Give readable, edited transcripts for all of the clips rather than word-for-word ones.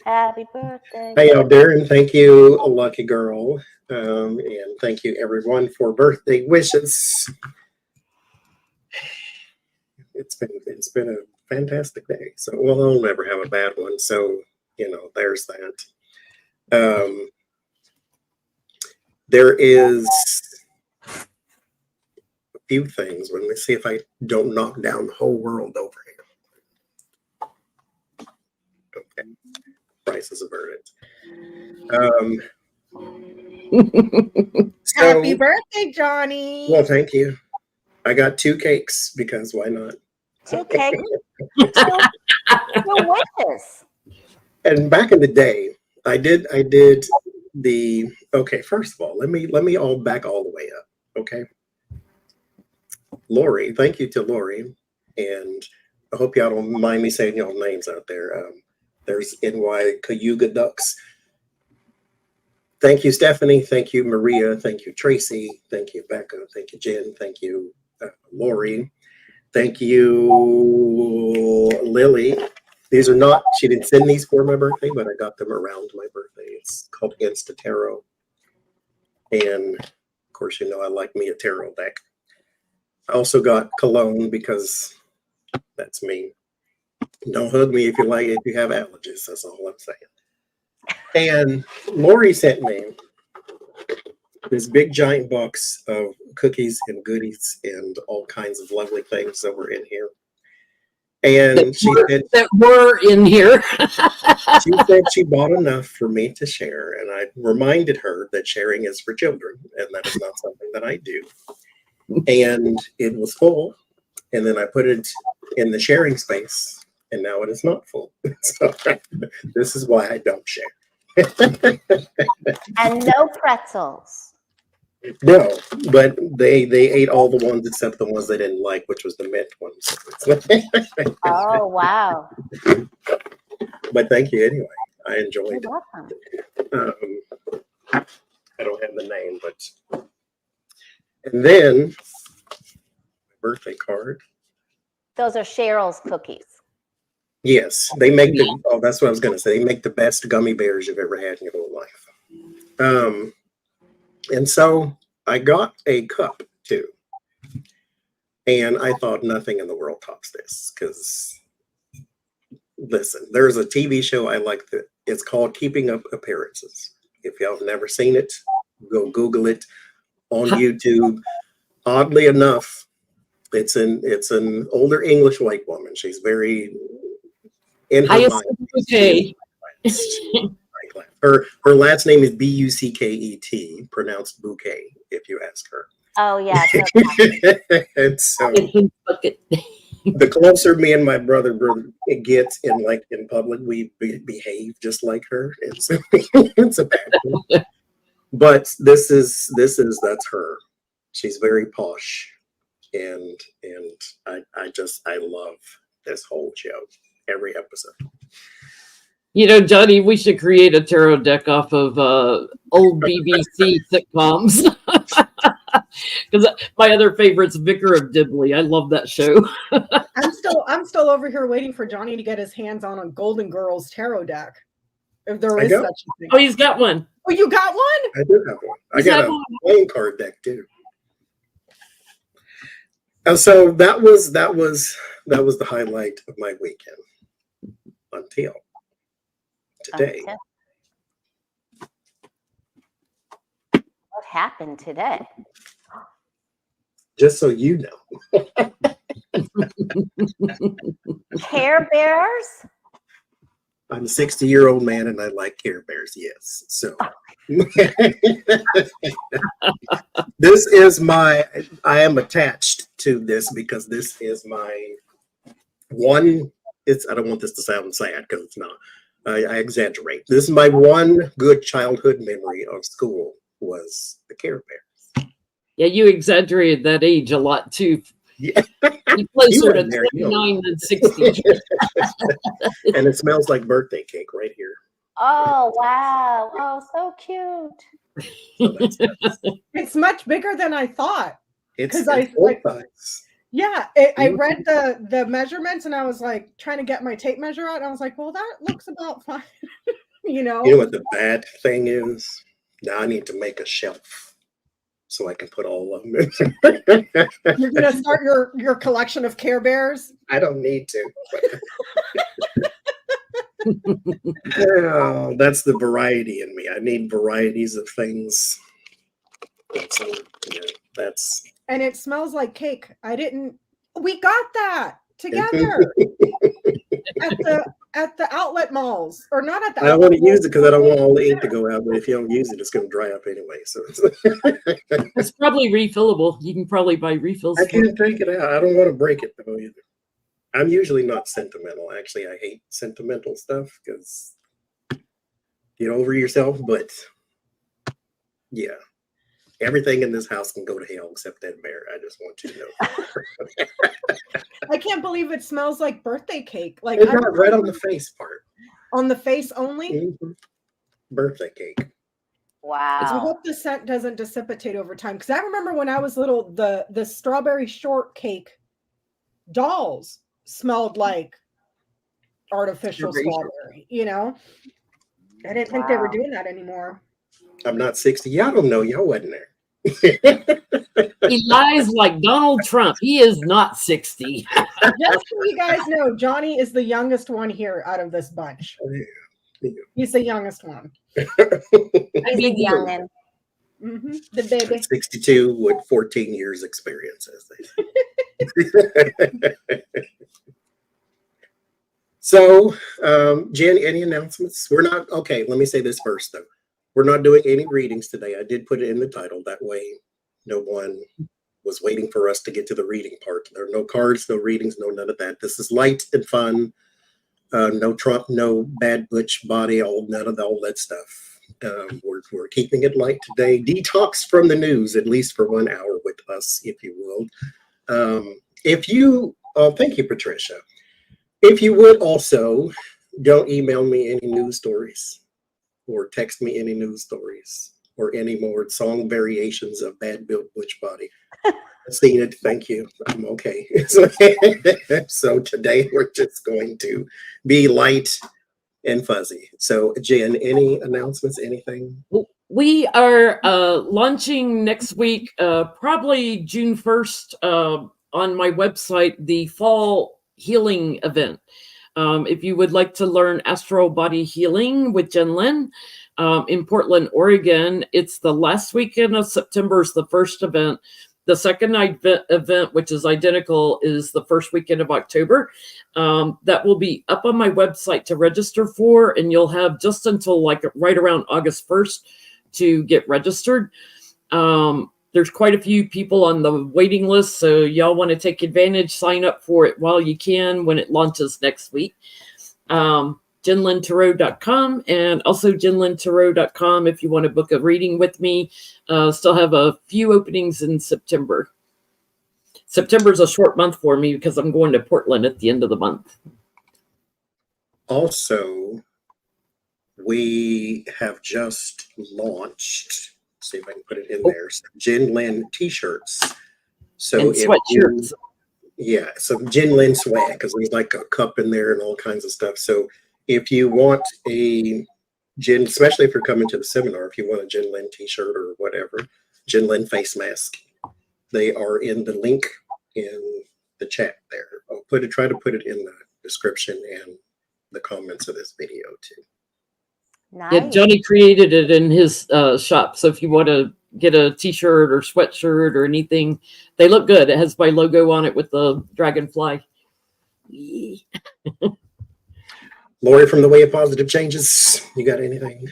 Happy birthday. Hey, Darren, thank you, lucky girl. And thank you, everyone, for birthday wishes. It's been a fantastic day. So, well, I'll never have a bad one. So, there's that. There is a few things. Let me see if I don't knock down the whole world over here. Okay. Price is averted. Happy birthday, Johnny. Well, thank you. I got 2 cakes because why not? 2 cakes. 2 wishes. And back in the day, I did the okay. First of all, let me all back all the way up. Okay, Lori, thank you to Lori, and I hope y'all don't mind me saying y'all names out there. There's NY Cayuga Ducks. Thank you, Stephanie. Thank you, Maria. Thank you, Tracy. Thank you, Becca. Thank you, Jen. Thank you, Lori. Thank you, Lily. These are not, she didn't send these for my birthday, but I got them around my birthday. It's called Insta Tarot. And of course, I like me a tarot deck. I also got cologne because that's me. Don't hug me if you have allergies. That's all I'm saying. And Lori sent me this big giant box of cookies and goodies and all kinds of lovely things that were in here. And she were in here. She said she bought enough for me to share, and I reminded her that sharing is for children, and that is not something that I do. And it was full, and then I put it in the sharing space, and now it is not full. So this is why I don't share. And no pretzels. No, but they ate all the ones except the ones they didn't like, which was the mint ones. Oh, wow. But thank you anyway. I enjoyed You're it. welcome. I don't have the name, but and then my birthday card. Those are Cheryl's cookies. Yes, they make the. Oh, that's what I was going to say. They make the best gummy bears you've ever had in your whole life. And so I got a cup too, and I thought nothing in the world tops this. Because listen, there's a TV show I like that. It's called Keeping Up Appearances. If y'all have never seen it, go Google it on YouTube. Oddly enough, it's an older English white woman. She's very in her mind. Okay. Her last name is Bucket, pronounced bouquet, if you ask her. Oh, yeah. And so the closer me and my brother it gets in public, we behave just like her. It's a bad thing. But that's her. She's very posh, and I love this whole show, every episode. Johnny, we should create a tarot deck off of old BBC sitcoms. Because my other favorite's Vicar of Dibley. I love that show. I'm still over here waiting for Johnny to get his hands on a Golden Girls tarot deck, if there is such a thing. Oh, he's got one. Oh, you got one? I do have one. I got a playing card deck too. And so that was the highlight of my weekend until today. What happened today? Just so you know. Care Bears? I'm a 60-year-old man and I like Care Bears, yes. So this is I am attached to this because this is my one, I don't want this to sound sad because it's not. I exaggerate. This is my one good childhood memory of school was the Care Bears. Yeah, you exaggerated that age a lot too. Yeah. You play sort of 29 and 60. And it smells like birthday cake right here. Oh, wow. Oh, so cute. So It's much bigger than I thought. It's, 'Cause it's full size. yeah, I read the measurements and I was like trying to get my tape measure out. And I was like, well, that looks about fine. You know? You know what the bad thing is? Now I need to make a shelf so I can put all of them in. You're gonna start your collection of Care Bears. I don't need to. Oh, that's the variety in me. I need varieties of things. So, yeah, that's And it smells like cake. We got that together at the outlet malls. Or not at the I don't outlet want to malls. use it because I don't want all the ink to go out. But if you don't use it, it's going to dry up anyway. So It's probably refillable. You can probably buy refills. I for it. can't take it out. I don't want to break it though either. I'm usually not sentimental. Actually, I hate sentimental stuff because get over yourself. But yeah, everything in this house can go to hell except that bear. I just want you to know. I can't believe it smells like birthday cake. Like It's not right on the face part. on the face only. Mhm. Birthday cake. I Wow. hope the scent doesn't dissipate over time. Because I remember when I was little, the strawberry shortcake dolls smelled like artificial strawberry, you know? I didn't think they were Wow. doing that anymore. I'm not 60. Y'all don't know. Y'all wasn't there. He lies like Donald Trump. He is not 60. Just so you guys know, Johnny is the youngest one here out of this bunch. He's the youngest one. He's a youngin'. The baby. 62 with 14 years experience, as they say. So, Jen, any announcements? We're not, okay, let me say this first, though. We're not doing any readings today. I did put it in the title. That way, no one was waiting for us to get to the reading part. There are no cards, no readings, no none of that. This is light and fun. No Trump, no bad butch body, none of all that stuff. We're keeping it light today. Detox from the news, at least for 1 hour with us, if you will. Thank you, Patricia. If you would also, don't email me any news stories or text me any news stories or any more song variations of Bad Built Butch Body. I've seen it. Thank you. I'm okay. So today we're just going to be light and fuzzy. So Jen, any announcements, anything? We are launching next week, probably June 1st, on my website, the fall healing event. If you would like to learn astral body healing with Jen Lynn in Portland, Oregon, it's the last weekend of September is the first event. The second event, which is identical, is the first weekend of October. That will be up on my website to register for, and you'll have just until like right around August 1st to get registered. There's quite a few people on the waiting list, so y'all want to take advantage, sign up for it while you can when it launches next week. JenLynTarot.com and also JenLynTarot.com if you want to book a reading with me. Still have a few openings in September. September is a short month for me because I'm going to Portland at the end of the month. Also, we have just launched, see if I can put it in there, Jen Lynn t-shirts. So And sweatshirts. Yeah, so Jen Lynn swag, because there's like a cup in there and all kinds of stuff. So if you want a Jen, especially if you're coming to the seminar, if you want a Jen Lynn t-shirt or whatever, Jen Lynn face mask, they are in the link in the chat there. I'll try to put it in the description and the comments of this video too. Nice. Yeah, Johnny created it in his shop. So if you want to get a t-shirt or sweatshirt or anything, they look good. It has my logo on it with the dragonfly. Lori from the Way of Positive Changes, you got anything?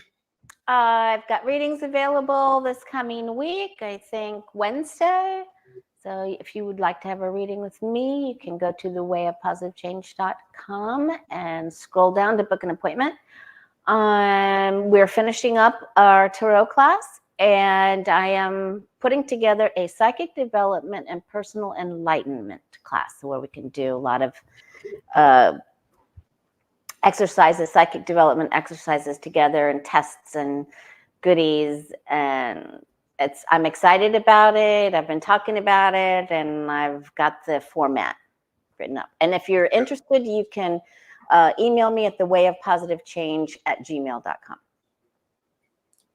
I've got readings available this coming week, I think Wednesday. So if you would like to have a reading with me, you can go to thewayofpositivechange.com and scroll down to book an appointment. We're finishing up our tarot class, and I am putting together a psychic development and personal enlightenment class where we can do a lot of exercises, psychic development exercises together, and tests and goodies, and I'm excited about it. I've been talking about it, and I've got the format written up. And if you're interested, you can email me at thewayofpositivechange@gmail.com.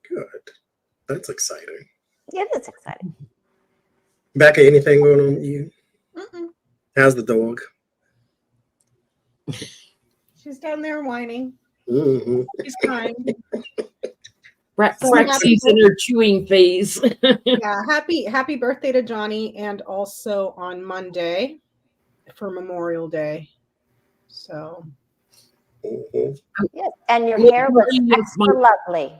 Good. That's exciting. It is exciting. Becca, anything going on with you? Mm-mm. How's the dog? She's down there whining. Mm-hmm. She's crying. Rexy's in her chewing phase. Yeah, happy birthday to Johnny, and also on Monday for Memorial Day. So Mm-hmm. Yes, and your hair was extra lovely.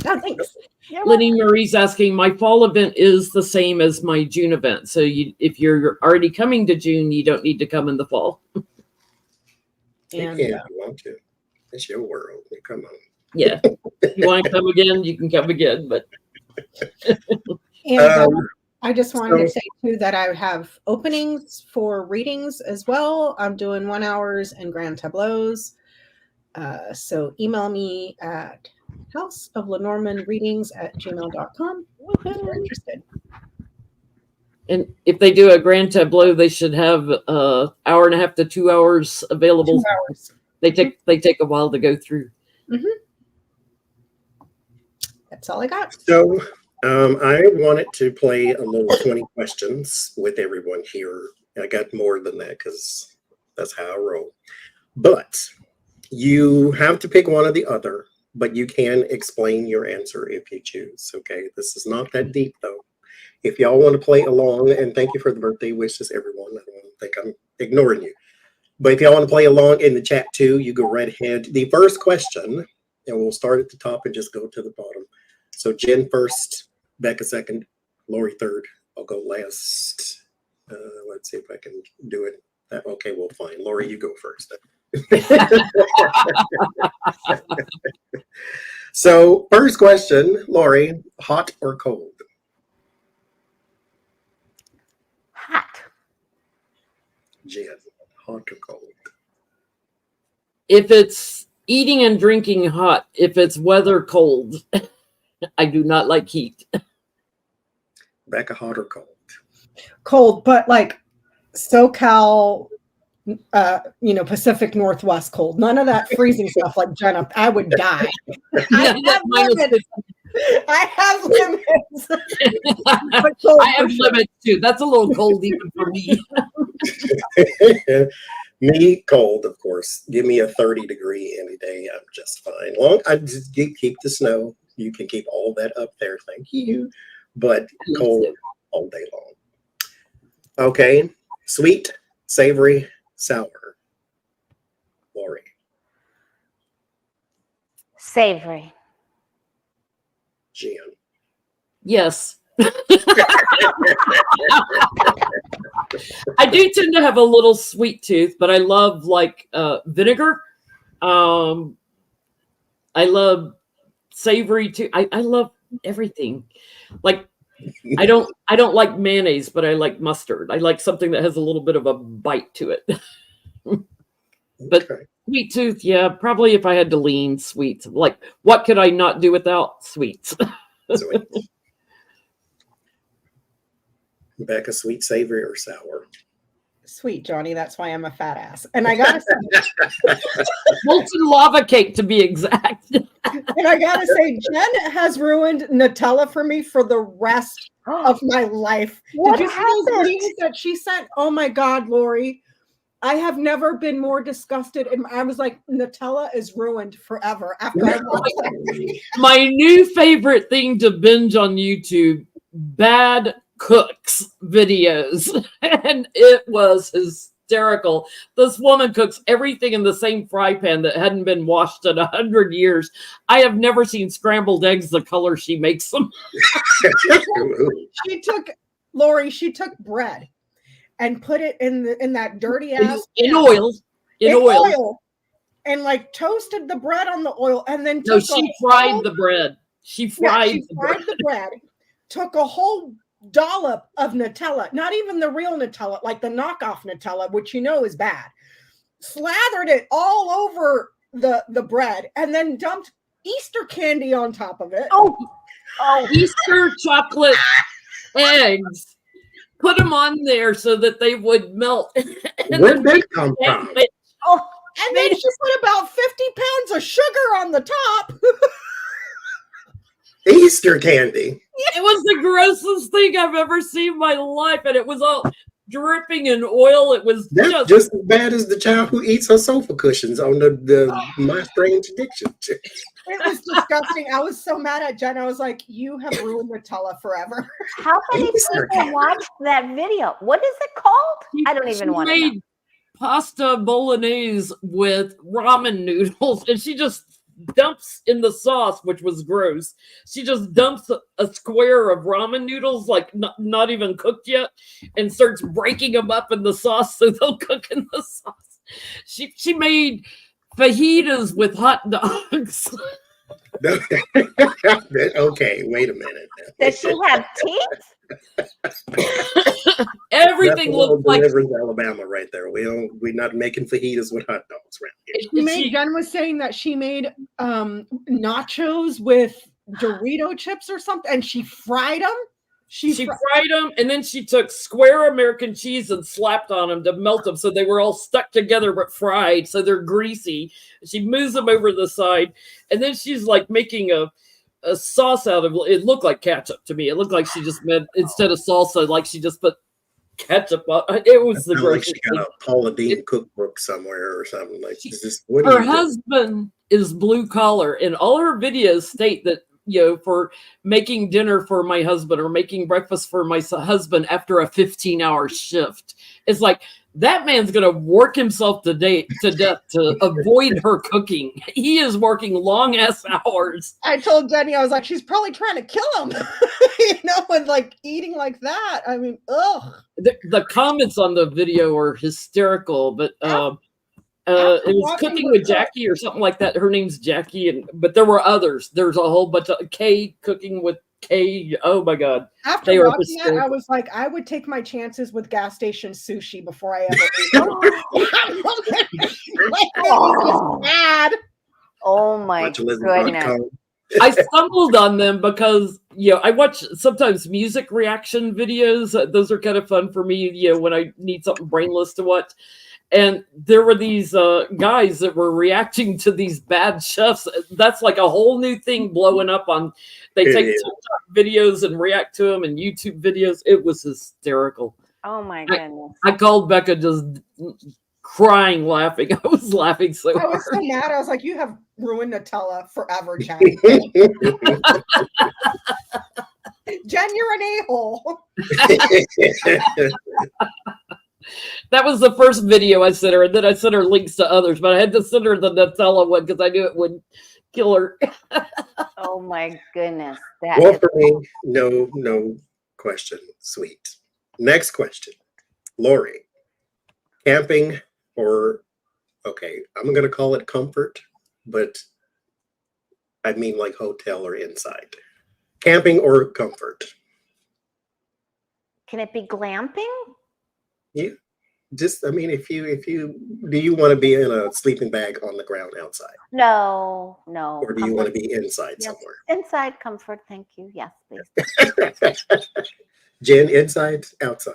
oh, thanks. Lenny Marie's asking, my fall event is the same as my June event. So if you're already coming to June, you don't need to come in the fall. You can if you want to. It's your world. Come on. Yeah. If you want to come again, you can come again. But and I just wanted to say too that I have openings for readings as well. I'm doing 1 hours and grand tableaus. So email me at houseoflenormandreadings@gmail.com if you're interested. and if they do a grand tableau, they should have hour and a half to 2 hours available. 2 hours. They take a while to go through. Mm-hmm. That's all I got. So I wanted to play a little 20 questions with everyone here. I got more than that because that's how I roll. But you have to pick one or the other, but you can explain your answer if you choose. Okay, this is not that deep though. If y'all want to play along, and thank you for the birthday wishes, everyone. I don't think I'm ignoring you. But if y'all want to play along in the chat too, you go right ahead. The first question, and we'll start at the top and just go to the bottom. So Jen first, Becca second, Lori third. I'll go last. Let's see if I can do it. Okay, well, fine. Lori, you go first. So first question, Lori, hot or cold? Hot. Jen, hot or cold? If it's eating and drinking hot, if it's weather cold, I do not like heat. Becca, hot or cold? Cold, but like SoCal, Pacific Northwest cold. None of that freezing stuff like Jenna. I would die. I have limits. I have limits. I have limits too. That's a little cold even for me. Me, cold, of course. Give me a 30-degree any day. I'm just fine. I just keep the snow. You can keep all that up there. Thank you. But cold all day long. Okay. Sweet, savory, sour. Lori. Savory. Jen. Yes. I do tend to have a little sweet tooth, but I love like vinegar. I love savory too. I love everything. Like I don't like mayonnaise, but I like mustard. I like something that has a little bit of a bite to it. But okay. Sweet tooth, yeah, probably if I had to lean sweets. Like what could I not do without sweets? Sweet. Becca, sweet, savory, or sour? Sweet, Johnny. That's why I'm a fat ass. And I gotta say, molten lava cake to be exact. And I gotta say, Jen has ruined Nutella for me for the rest of my life. What Did you see those videos that she sent? Oh my God, Lori. I have never been more disgusted. And I was like, Nutella is ruined forever after I watched that. My new favorite thing to binge on YouTube, bad cooks videos. And it was hysterical. This woman cooks everything in the same fry pan that hadn't been washed in 100 years. I have never seen scrambled eggs the color she makes them. She took bread and put it in that dirty ass in oil. In oil. And like toasted the bread on the oil and then she fried the bread. She fried the bread. Took a whole dollop of Nutella, not even the real Nutella, like the knockoff Nutella, which you know is bad. Slathered it all over the bread and then dumped Easter candy on top of it. Oh, Oh, Easter chocolate eggs. Put them on there so that they would melt. And Where'd then that come from? oh, And then she put about 50 pounds of sugar on the top. Easter candy. it was the grossest thing I've ever seen in my life. And it was all dripping in oil. It was That's just as bad as the child who eats her sofa cushions on the My Strange Addiction. It was disgusting. I was so mad at Jen. I was like, you have ruined Nutella forever. how many Easter people candy. watched that video? What is it called? I don't She even want to know. made pasta bolognese with ramen noodles, and she just dumps in the sauce, which was gross. She just dumps a square of ramen noodles, like not even cooked yet, and starts breaking them up in the sauce so they'll cook in the sauce. She made fajitas with hot dogs. Okay, wait a minute. Does she have teeth? Everything looked like Deliverance, Alabama, right there. We're not making fajitas with hot dogs around here. Jen was saying that she made nachos with Dorito chips or something, and she fried them. She fried them, and then she took square American cheese and slapped on them to melt them, so they were all stuck together but fried, so they're greasy. She moves them over the side, and then she's like making a sauce out of it. Looked like ketchup to me. It looked like she just made, instead of salsa, like she just put ketchup on. It was the Like grossest she got a Paula Deen cookbook somewhere or something. Like, what her husband is blue collar, and all her videos state that, for making dinner for my husband or making breakfast for my husband after a 15-hour shift. It's like, that man's going to work himself to death to avoid her cooking. He is working long ass hours. I told Jenny, I was like, she's probably trying to kill him, and like eating like that. I mean, ugh. The comments on the video are hysterical, but it was Cooking with Jackie or something like that. Her name's Jackie, but there were others. There's a whole bunch of Kay Cooking with Kay. Oh my God! After watching that, I was like, I would take my chances with gas station sushi before I ever ate it. Bad. Oh my goodness! I stumbled on them because I watch sometimes music reaction videos. Those are kind of fun for me. When I need something brainless to watch. And there were these guys that were reacting to these bad chefs. That's like a whole new thing blowing up on. They take TikTok videos and react to them and YouTube videos. It was hysterical. Oh my goodness! I called Becca just crying, laughing. I was laughing so hard. I was so mad. I was like, you have ruined Nutella forever, Jen. Jen, you're an a-hole. That was the first video I sent her, and then I sent her links to others, but I had to send her the Nutella one because I knew it would kill her. Oh my goodness. Well, for me, no question. Sweet. Next question. Lori, camping or, okay, I'm going to call it comfort, but I mean like hotel or inside. Camping or comfort? Can it be glamping? Yeah. Just, I mean, if you do you want to be in a sleeping bag on the ground outside? No. Or do you want to be inside somewhere? Inside comfort, thank you. Yes, please. Jen, inside, outside?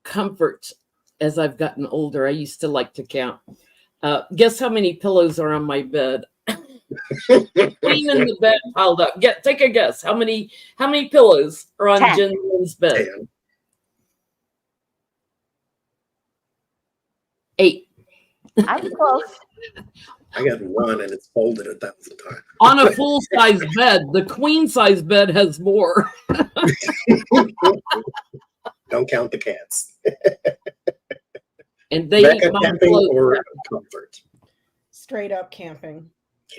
Comfort. As I've gotten older, I used to like to count. Guess how many pillows are on my bed? Clean in the bed piled up. Take a guess. How many pillows are on 10. Jen's bed? 10. 8. I'm close. I got 1 and it's folded 1,000 times. On a full-size bed. The queen-size bed has more. Don't count the cats. And they Becca, eat my camping clothes. or comfort? Straight up camping.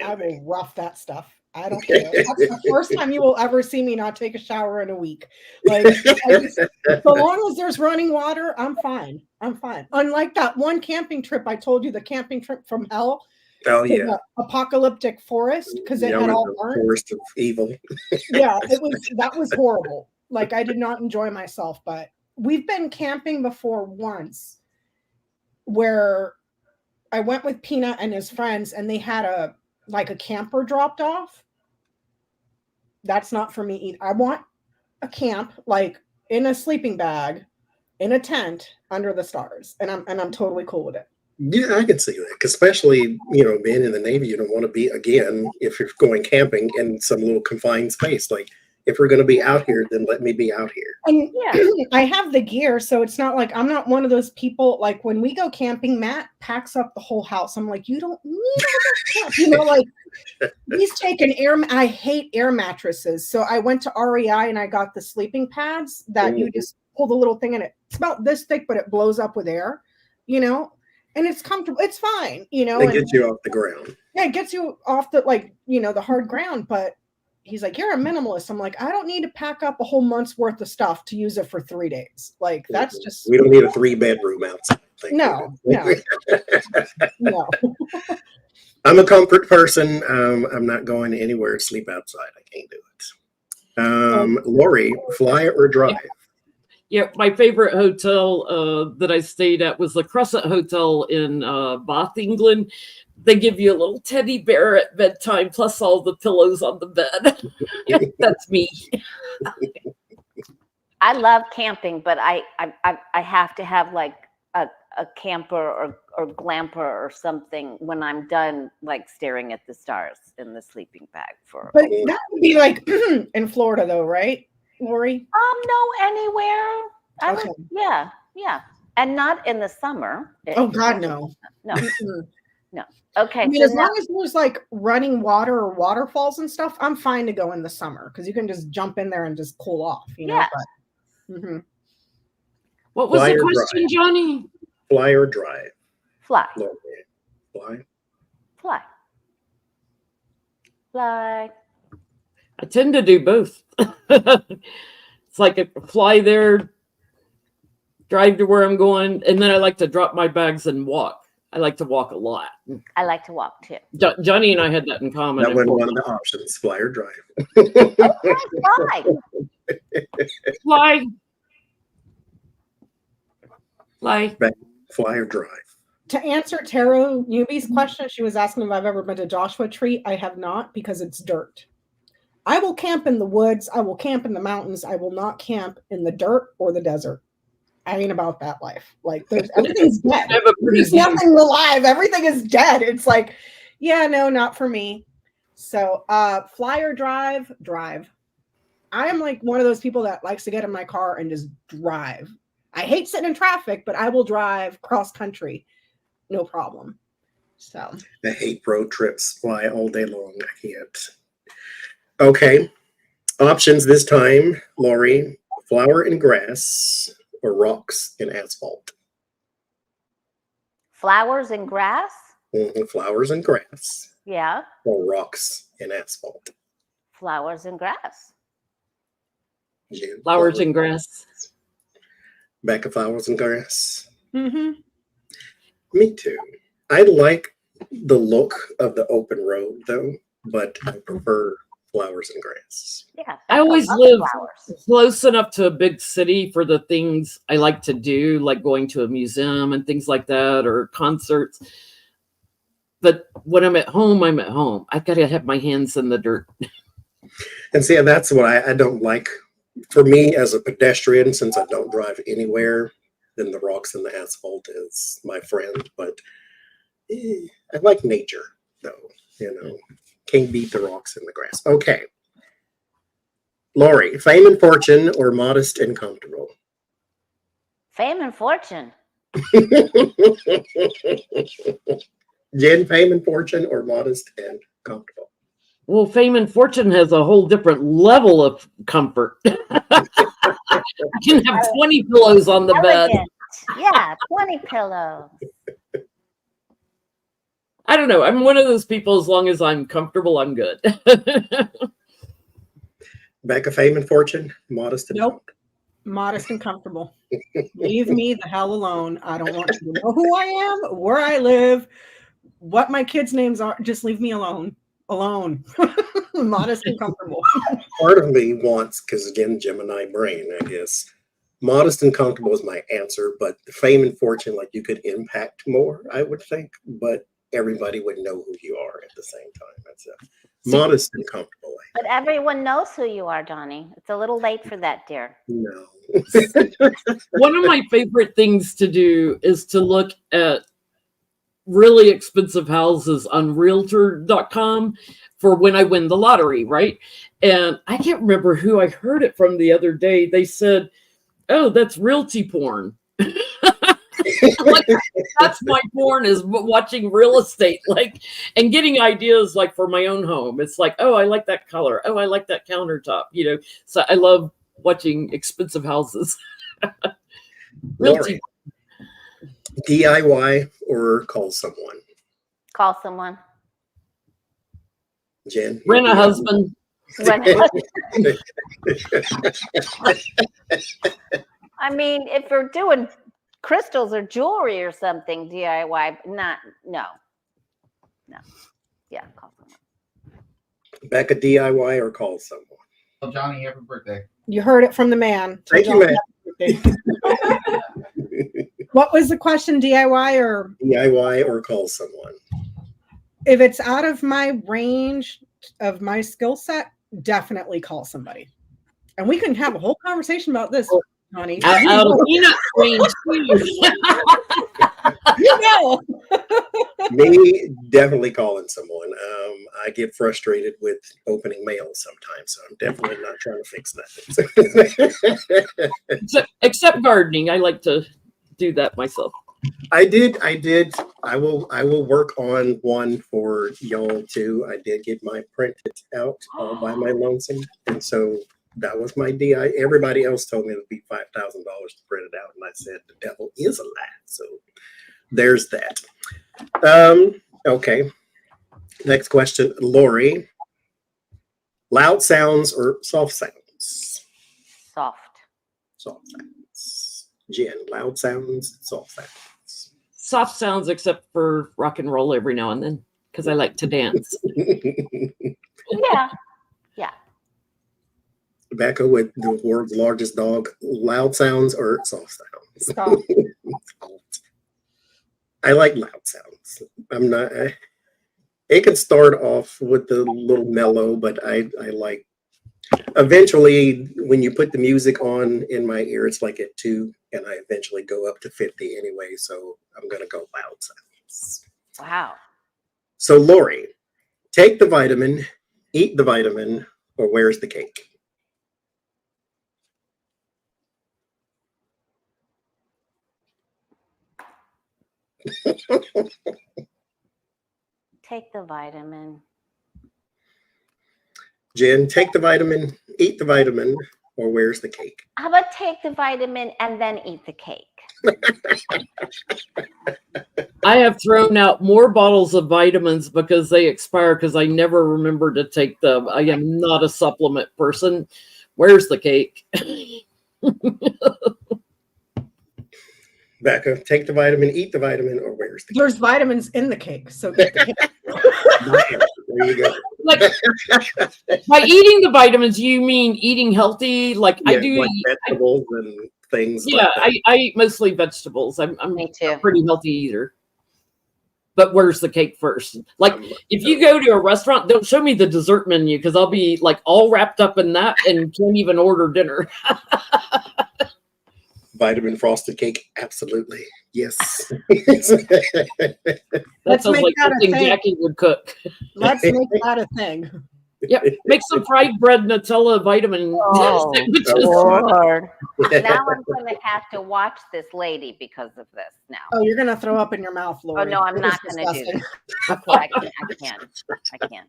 I Camping. will rough that stuff. I don't care. That's the first time you will ever see me not take a shower in a week. Like, so long as there's running water, I'm fine. Unlike that one camping trip I told you, the camping trip from hell. Oh, to yeah. the apocalyptic forest, because it had all burnt. Forest of evil. Yeah, that was horrible. Like, I did not enjoy myself, but we've been camping before once where I went with Peanut and his friends, and they had a camper dropped off. That's not for me either. I want a camp, like in a sleeping bag, in a tent under the stars, and I'm totally cool with it. Yeah, I can see that. 'Cause especially, being in the Navy, you don't want to be, again, if you're going camping in some little confined space. Like, if we're going to be out here, then let me be out here. And Yeah. I have the gear, so it's not like I'm not one of those people. Like when we go camping, Matt packs up the whole house. I'm like, you don't need all that stuff, like he's taken air. I hate air mattresses, so I went to REI and I got the sleeping pads that you just pull the little thing in it. It's about this thick, but it blows up with air, and it's comfortable. It's fine, They get you off the ground. Yeah, it gets you off the the hard ground, but. He's like, you're a minimalist. I'm like, I don't need to pack up a whole month's worth of stuff to use it for 3 days. Like, that's just. We don't need a 3-bedroom outside. No. I'm a comfort person. I'm not going anywhere to sleep outside. I can't do it. Lori, fly or drive? Yeah, my favorite hotel that I stayed at was the Crescent Hotel in Bath, England. They give you a little teddy bear at bedtime, plus all the pillows on the bed. That's me. I love camping, but I have to have like a camper or glamper or something when I'm done, like staring at the stars in the sleeping bag But that would be like in Florida, though, right, Lori? No, anywhere. Okay. Yeah, and not in the summer. Oh God, no. No. Okay. I mean, as long as there's like running water or waterfalls and stuff, I'm fine to go in the summer because you can just jump in there and just cool off, Yeah. But, What was Fly the or question, drive? Johnny? Fly or drive? Fly. Lori, fly. I tend to do both. It's like I fly there, drive to where I'm going, and then I like to drop my bags and walk. I like to walk a lot. I like to walk too. Johnny and I had that in common. That wasn't one of the options. Fly or drive? Fly. Fly. Fly. Fly or drive? to answer Tarot Newbie's question, she was asking if I've ever been to Joshua Tree. I have not because it's dirt. I will camp in the woods. I will camp in the mountains. I will not camp in the dirt or the desert. I ain't about that life. Like everything's dead. There's nothing alive. Everything is dead. It's like, yeah, no, not for me. So fly or drive, drive. I am like one of those people that likes to get in my car and just drive. I hate sitting in traffic, but I will drive cross country. No problem. So I hate road trips. Fly all day long. I can't. Okay. Options this time, Lori. Flower and grass or rocks and asphalt? Flowers and grass? Flowers and grass Yeah. or rocks and asphalt? Flowers and grass. Jen, Flowers and grass. Back of flowers and grass. mm-hmm. Me too. I like the look of the open road though, but I prefer flowers and grass. Yeah. I always love live flowers. close enough to a big city for the things I like to do, like going to a museum and things like that, or concerts. But when I'm at home, I'm at home. I gotta have my hands in the dirt. And see, that's what I don't like. For me as a pedestrian, since I don't drive anywhere, then the rocks and the asphalt is my friend. But I like nature, though. You know, can't beat the rocks and the grass. Okay. Lori, fame and fortune or modest and comfortable? Fame and fortune. Jen, fame and fortune or modest and comfortable? Well, fame and fortune has a whole different level of comfort. I can have 20 pillows on the bed. Elegant. Yeah, 20 pillows. I don't know. I'm one of those people, as long as I'm comfortable, I'm good. Becca, fame and fortune, modest and Nope. Modest and comfortable. Leave me the hell alone. I don't want you to know who I am, where I live, what my kids' names are. Just leave me alone. Alone. Modest and comfortable. Part of me wants, because again, Gemini brain, I guess, modest and comfortable is my answer, but the fame and fortune, like you could impact more, I would think, but everybody would know who you are at the same time. That's Modest and comfortable. But everyone knows who you are, Donnie. It's a little late for that, dear. No. One of my favorite things to do is to look at really expensive houses on realtor.com for when I win the lottery, right? And I can't remember who I heard it from the other day. They said, "Oh, that's realty porn." Like, that's my porn, is watching real estate, like, and getting ideas like for my own home. It's like, oh, I like that color. Oh, I like that countertop. So I love watching expensive houses. Realty. DIY or call someone? Call someone. Jen? Rent a husband. I mean, if we're doing crystals or jewelry or something, DIY, no. Yeah, call someone. Becca, DIY or call someone? Tell Johnny happy birthday. You heard it from the man. Thank you, man. What was the question? DIY or DIY or call someone? if it's out of my range of my skill set, definitely call somebody. And we can have a whole conversation about this, honey. Out of peanut range, too. You know. Me, definitely calling someone. I get frustrated with opening mail sometimes, so I'm definitely not trying to fix nothing. Except gardening. I like to do that myself. I did. I will work on one for y'all too. I did get my printed out all by my lonesome, and so that was my DI. Everybody else told me it would be $5,000 to print it out, and I said the devil is a lie. So there's that. Okay. Next question, Lori. Loud sounds or soft sounds? Soft. Soft sounds. Jen, loud sounds, soft sounds. Soft sounds, except for rock and roll every now and then, because I like to dance. Yeah. Becca, with the world's largest dog, loud sounds or soft sounds? Stop. I like loud sounds. It could start off with a little mellow, but I like, eventually when you put the music on in my ear, it's like at 2, and I eventually go up to 50 anyway, so I'm going to go loud sounds. Wow. So Lori, take the vitamin, eat the vitamin, or where's the cake? Take the vitamin. Jen, take the vitamin, eat the vitamin, or where's the cake? How about take the vitamin and then eat the cake? I have thrown out more bottles of vitamins because they expire, because I never remember to take them. I am not a supplement person. Where's the cake? Becca, take the vitamin, eat the vitamin, or where's the cake? There's vitamins in the cake, so get the cake. There you go. Like, by eating the vitamins, you mean eating healthy? Like, Yeah, I do like eat, vegetables and things. yeah, like that. I eat mostly vegetables. I'm Me too. a pretty healthy eater. But where's the cake first? Like, I'm- if you go to a restaurant, don't show me the dessert menu, because I'll be like all wrapped up in that and can't even order dinner. Vitamin frosted cake, absolutely. Yes. That Let's sounds make like that a something thing. Jackie would cook. Let's make that a thing. Yep, make some fried bread Nutella vitamin Oh, sandwiches. Lord. Now I'm going to have to watch this lady because of this now. Oh, you're gonna throw up in your mouth, Lori. Oh, no, I'm not It's going to do disgusting. that. I can't.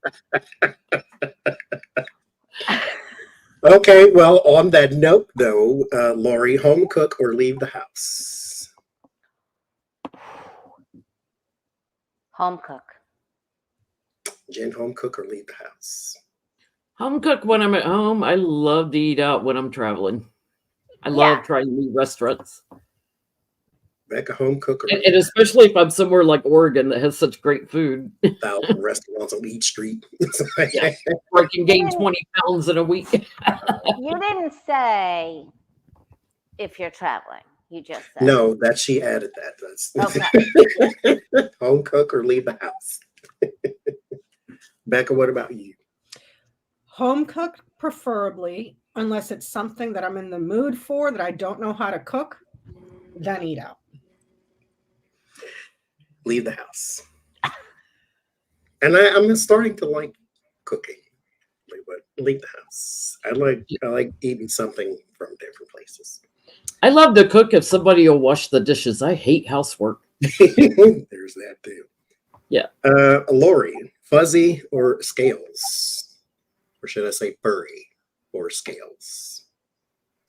Okay, well, on that note, though, Lori, home cook or leave the house? Home cook. Jen, home cook or leave the house? Home cook when I'm at home. I love to eat out when I'm traveling. I love Yeah. trying new restaurants. Becca, home cook or And especially if I'm somewhere like Oregon that has such great food, 1,000 restaurants on each street. Yeah. where I can gain 20 pounds in a week. You didn't say if you're traveling. You just said. No, that she added that. That's Okay. home cook or leave the house. Becca, what about you? Home cooked, preferably, unless it's something that I'm in the mood for that I don't know how to cook, then eat out. Leave the house. And I'm starting to like cooking, but leave the house. I like eating something from different places. I love to cook if somebody will wash the dishes. I hate housework. There's that too. Yeah. Lori, fuzzy or scales? Or should I say furry or scales?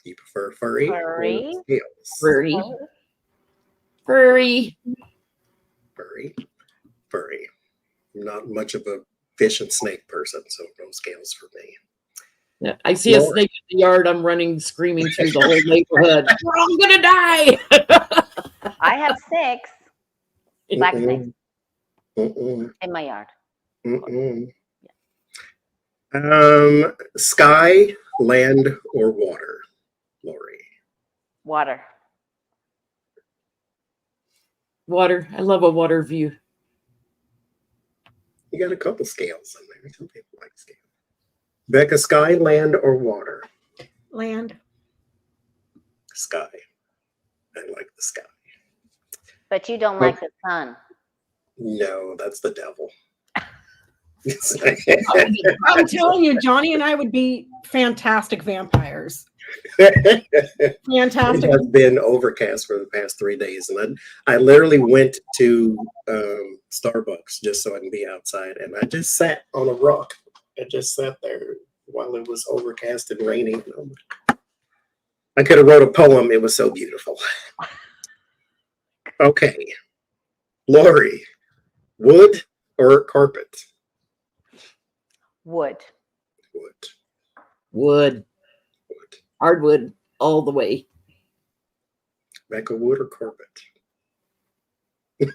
Do you prefer furry Furry. or scales? Furry. Furry. Furry. Furry. I'm not much of a fish and snake person, so no scales for me. Yeah, I see a Lord. snake in the yard. I'm running, screaming through the whole neighborhood. I'm gonna die. I have 6 black snakes Mm-mm. in my yard. Mm-mm. Sky, land, or water, Lori? Water. Water. I love a water view. You got a couple scales in there. Some people like scales. Becca, sky, land, or water? Land. Sky. I like the sky. But you don't like the sun. No, that's the devil. I'm telling you, Johnny and I would be fantastic vampires. Fantastic. It has been overcast for the past 3 days, and I literally went to Starbucks just so I can be outside, and I just sat on a rock. I just sat there while it was overcast and raining. I could have wrote a poem. It was so beautiful. Okay, Lori, wood or carpet? Wood. Wood. Wood. Wood. Hardwood all the way. Becca, wood or carpet? She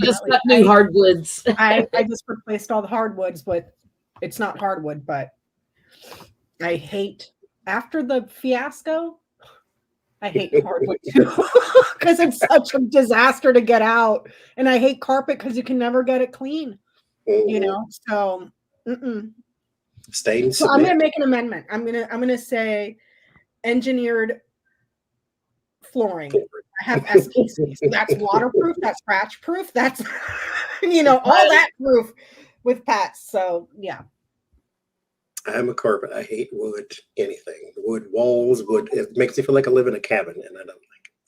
just got new hardwoods. I just replaced all the hardwoods, but it's not hardwood, but I hate, after the fiasco, I hate hardwood too, because it's such a disaster to get out. And I hate carpet because you can never get it clean, you know? So, Stains. So I'm going to make an amendment. I'm going to say engineered flooring. I have SPC. So that's waterproof, that's scratch proof, that's all that proof with pets. So yeah. I'm a carpet. I hate wood, anything. Wood walls, wood. It makes me feel like I live in a cabin, and I don't like it.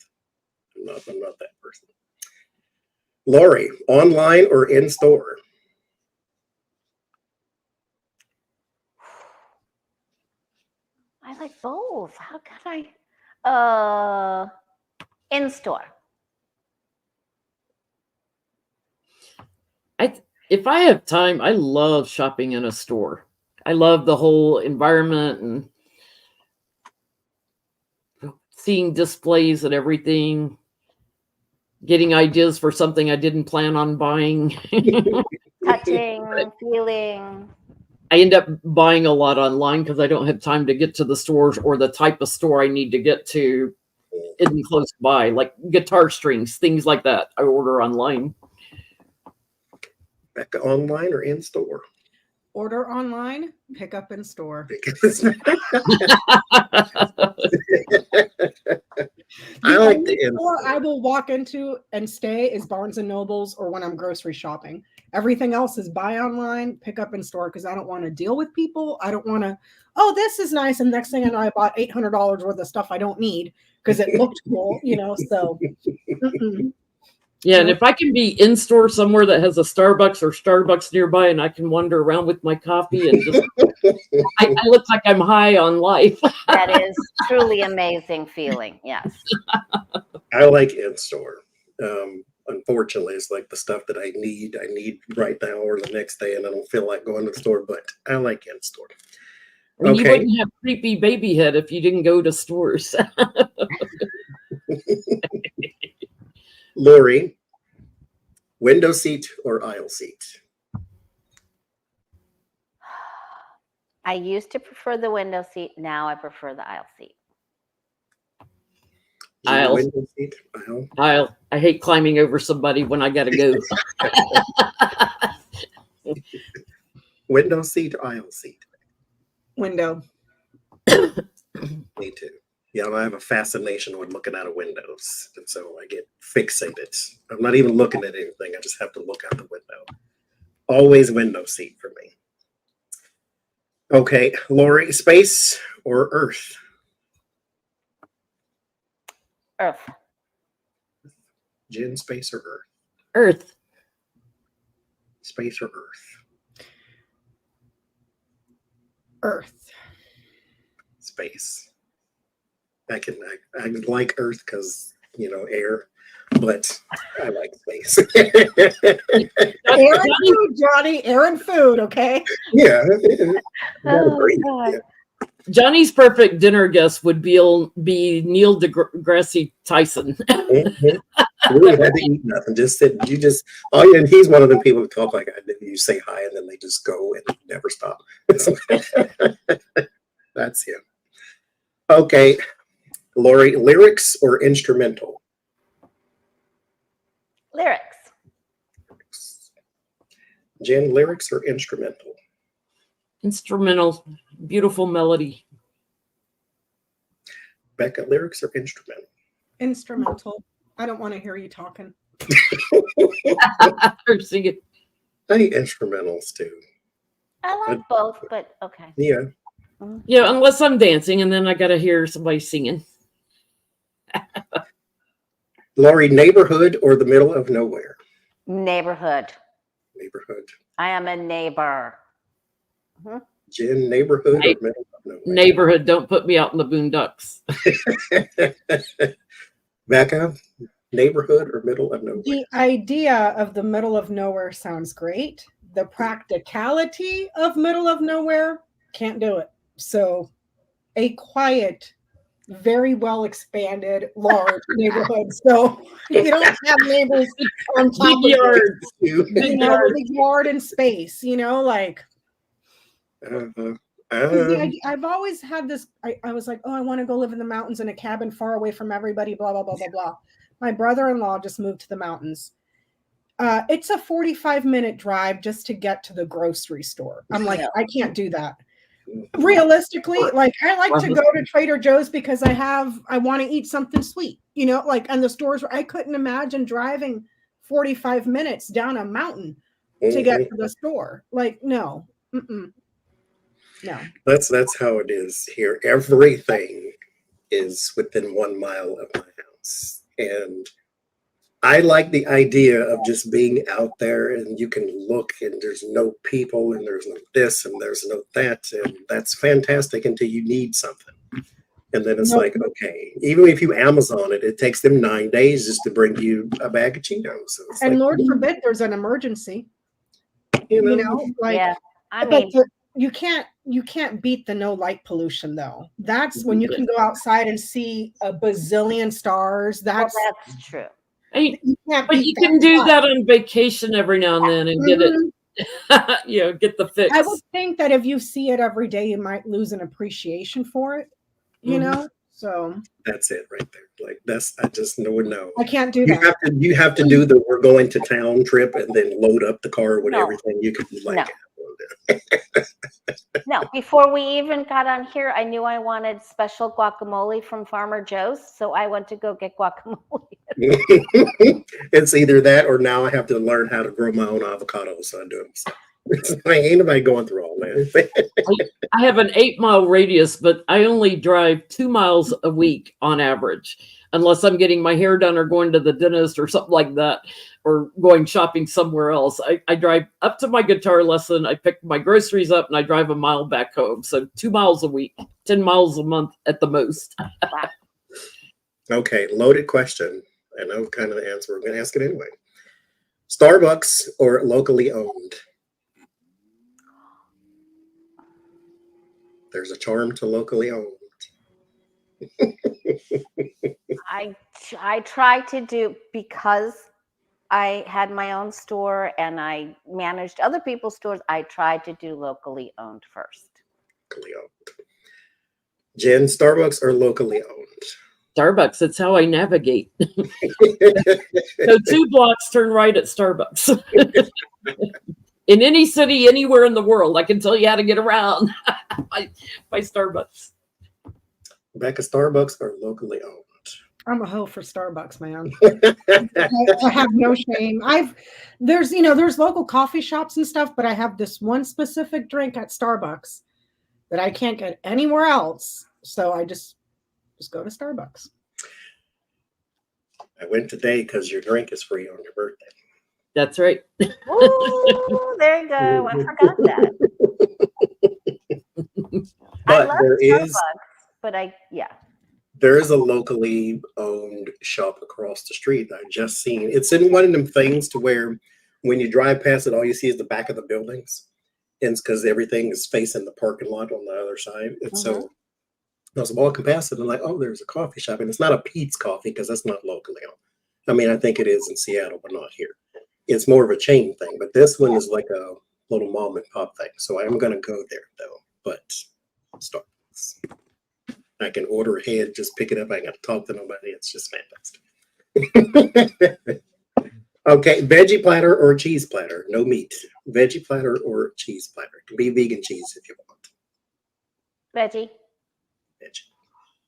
I'm not that person. Lori, online or in store? I like both. How can I? In store. If I have time, I love shopping in a store. I love the whole environment and seeing displays and everything, getting ideas for something I didn't plan on buying. Touching, feeling. I end up buying a lot online because I don't have time to get to the stores, or the type of store I need to get to isn't close by, like guitar strings, things like that. I order online. Becca, online or in store? Order online, pick up in store. I like the the in store store. I will walk into and stay is Barnes and Nobles, or when I'm grocery shopping. Everything else is buy online, pick up in store, because I don't want to deal with people. I don't want to, oh, this is nice. And next thing I know, I bought $800 worth of stuff I don't need because it looked cool, so. Yeah, and if I can be in store somewhere that has a Starbucks or Starbucks nearby, and I can wander around with my coffee and just, I look like I'm high on life. That is truly amazing feeling. Yes. I like in store. Unfortunately, it's like the stuff that I need right now or the next day, and I don't feel like going to the store, but I like in store. And you Okay. wouldn't have creepy baby head if you didn't go to stores. Lori, window seat or aisle seat? I used to prefer the window seat. Now I prefer the aisle seat. Aisle. Window seat, aisle. I hate climbing over somebody when I gotta go. Window seat or aisle seat? Window. Me too. Yeah, I have a fascination with looking out of windows, and so I get fixated. I'm not even looking at anything. I just have to look out the window. Always window seat for me. Okay, Lori, space or Earth? Earth. Jen, space or Earth? Earth. Space or Earth? Earth. Space. I like Earth because air, but I like space. Air and food, Johnny. Air and food, okay? Yeah. Oh, God. Yeah. Johnny's perfect dinner guest would be Neil deGrasse Tyson. Mhm. You really had to eat nothing. Just sit. And he's one of the people who talk like I do. You say hi and then they just go and never stop. That's him. Okay. Lori, lyrics or instrumental? Lyrics. Jen, lyrics or instrumental? Instrumental, beautiful melody. Becca, lyrics or instrumental? Instrumental. I don't want to hear you talking. Or sing it. I hate instrumentals too. I like both, but okay. Yeah. Yeah, unless I'm dancing and then I got to hear somebody singing. Lori, neighborhood or the middle of nowhere? Neighborhood. Neighborhood. I am a neighbor. Jen, neighborhood or middle of nowhere? Neighborhood, don't put me out in the boondocks. Becca, neighborhood or middle of nowhere? The idea of the middle of nowhere sounds great. The practicality of middle of nowhere, can't do it. So a quiet, very well expanded, large neighborhood. So you don't have neighbors on top Big of yard. big yard and space, like. I've always had this. I was like, oh, I want to go live in the mountains in a cabin far away from everybody, blah, blah, blah, blah, blah. My brother-in-law just moved to the mountains. It's a 45-minute drive just to get to the grocery store. I'm like, I can't do that. Realistically, I like to go to Trader Joe's because I want to eat something sweet, and the stores where I couldn't imagine driving 45 minutes down a mountain to get to the store. No. Mm-mm. No. That's how it is here. Everything is within 1 mile of my house. And I like the idea of just being out there and you can look and there's no people and there's no this and there's no that. And that's fantastic until you need something. And then it's like, okay, even if you Amazon it, it takes them 9 days just to bring you a bag of Cheetos. So and like, Lord forbid there's an emergency. Yeah. You can't beat the no light pollution though. That's when you can go outside and see a bazillion stars. That's true. But you can do that on vacation every now and then and get it, get the fix. I would think that if you see it every day, you might lose an appreciation for it, So that's it right there. I just would know. I can't do that. You have to do the we're going to town trip and then load up the car with everything you could like. No, before we even got on here, I knew I wanted special guacamole from Farmer Joe's, so I went to go get guacamole. It's either that or now I have to learn how to grow my own avocados, so I do them. Ain't nobody going through all that. I have an 8-mile radius, but I only drive 2 miles a week on average, unless I'm getting my hair done or going to the dentist or something like that, or going shopping somewhere else. I drive up to my guitar lesson, I pick my groceries up, and I drive a mile back home. So 2 miles a week, 10 miles a month at the most. Okay, loaded question. I know kind of the answer. We're going to ask it anyway. Starbucks or locally owned? There's a charm to locally owned. I try to do, because I had my own store and I managed other people's stores, I tried to do locally owned first. Locally owned. Jen, Starbucks or locally owned? Starbucks, it's how I navigate. So 2 blocks, turn right at Starbucks. in any city, anywhere in the world. I can tell you how to get around by Starbucks. Rebecca, Starbucks are locally owned. I'm a hoe for Starbucks, man. I have no shame. There's local coffee shops and stuff, but I have this one specific drink at Starbucks that I can't get anywhere else. So I just go to Starbucks. I went today because your drink is free on your birthday. That's right. Ooh, there you go. I forgot that. I But love there Starbucks, is but there is a locally owned shop across the street that I just seen. It's in one of them things to where when you drive past it, all you see is the back of the buildings. And it's because everything is facing the parking lot on the other side. And so I was walking past it and like, oh, there's a coffee shop. And it's not a Pete's Coffee because that's not locally owned. I mean, I think it is in Seattle, but not here. It's more of a chain thing. But this one is like a little mom and pop thing. So I'm going to go there, though. But Starbucks. I can order ahead, just pick it up. I ain't got to talk to nobody. It's just fantastic. Okay, veggie platter or cheese platter? No meat. Veggie platter or cheese platter? It can be vegan cheese if you want. veggie. Veggie.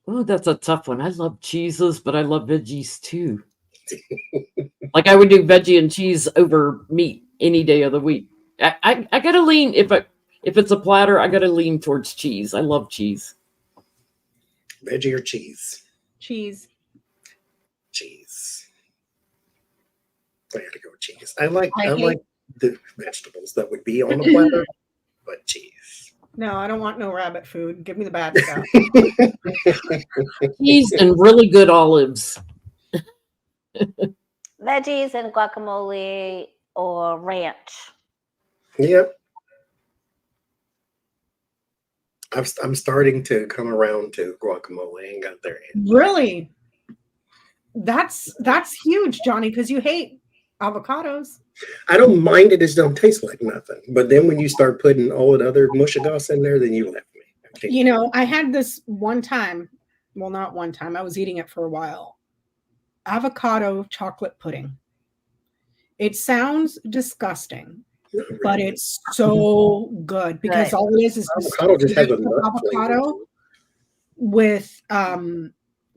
Oh, that's a tough one. I love cheeses, but I love veggies too. Like I would do veggie and cheese over meat any day of the week. I gotta lean if it's a platter, I gotta lean towards cheese. I love cheese. Veggie or cheese? Cheese. Cheese. I gotta go with cheese. I like the vegetables that would be on the platter, but cheese. No, I don't want no rabbit food. Give me the bad stuff. Cheese and really good olives. Veggies and guacamole or ranch. Yep. I'm starting to come around to guacamole. I ain't got there yet. Really? That's huge, Johnny, because you hate avocados. I don't mind it. It just don't taste like nothing. But then when you start putting all the other mushigas in there, then you left me. I had this one time. Well, not one time. I was eating it for a while. Avocado chocolate pudding. It sounds disgusting, but it's so good because all it is avocado just has a nut avocado with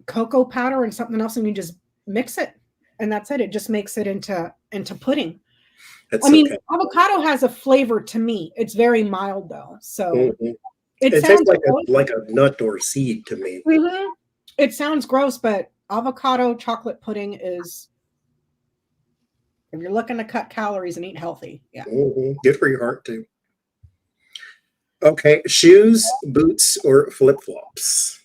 cocoa powder and something else, and you just mix it, and that's it. It just makes it into pudding. Avocado has a flavor to me. It's very mild though, so it sounds like a nut or seed to me. It sounds gross, but avocado chocolate pudding is, if you're looking to cut calories and eat healthy, good for your heart too. Okay, shoes, boots, or flip-flops?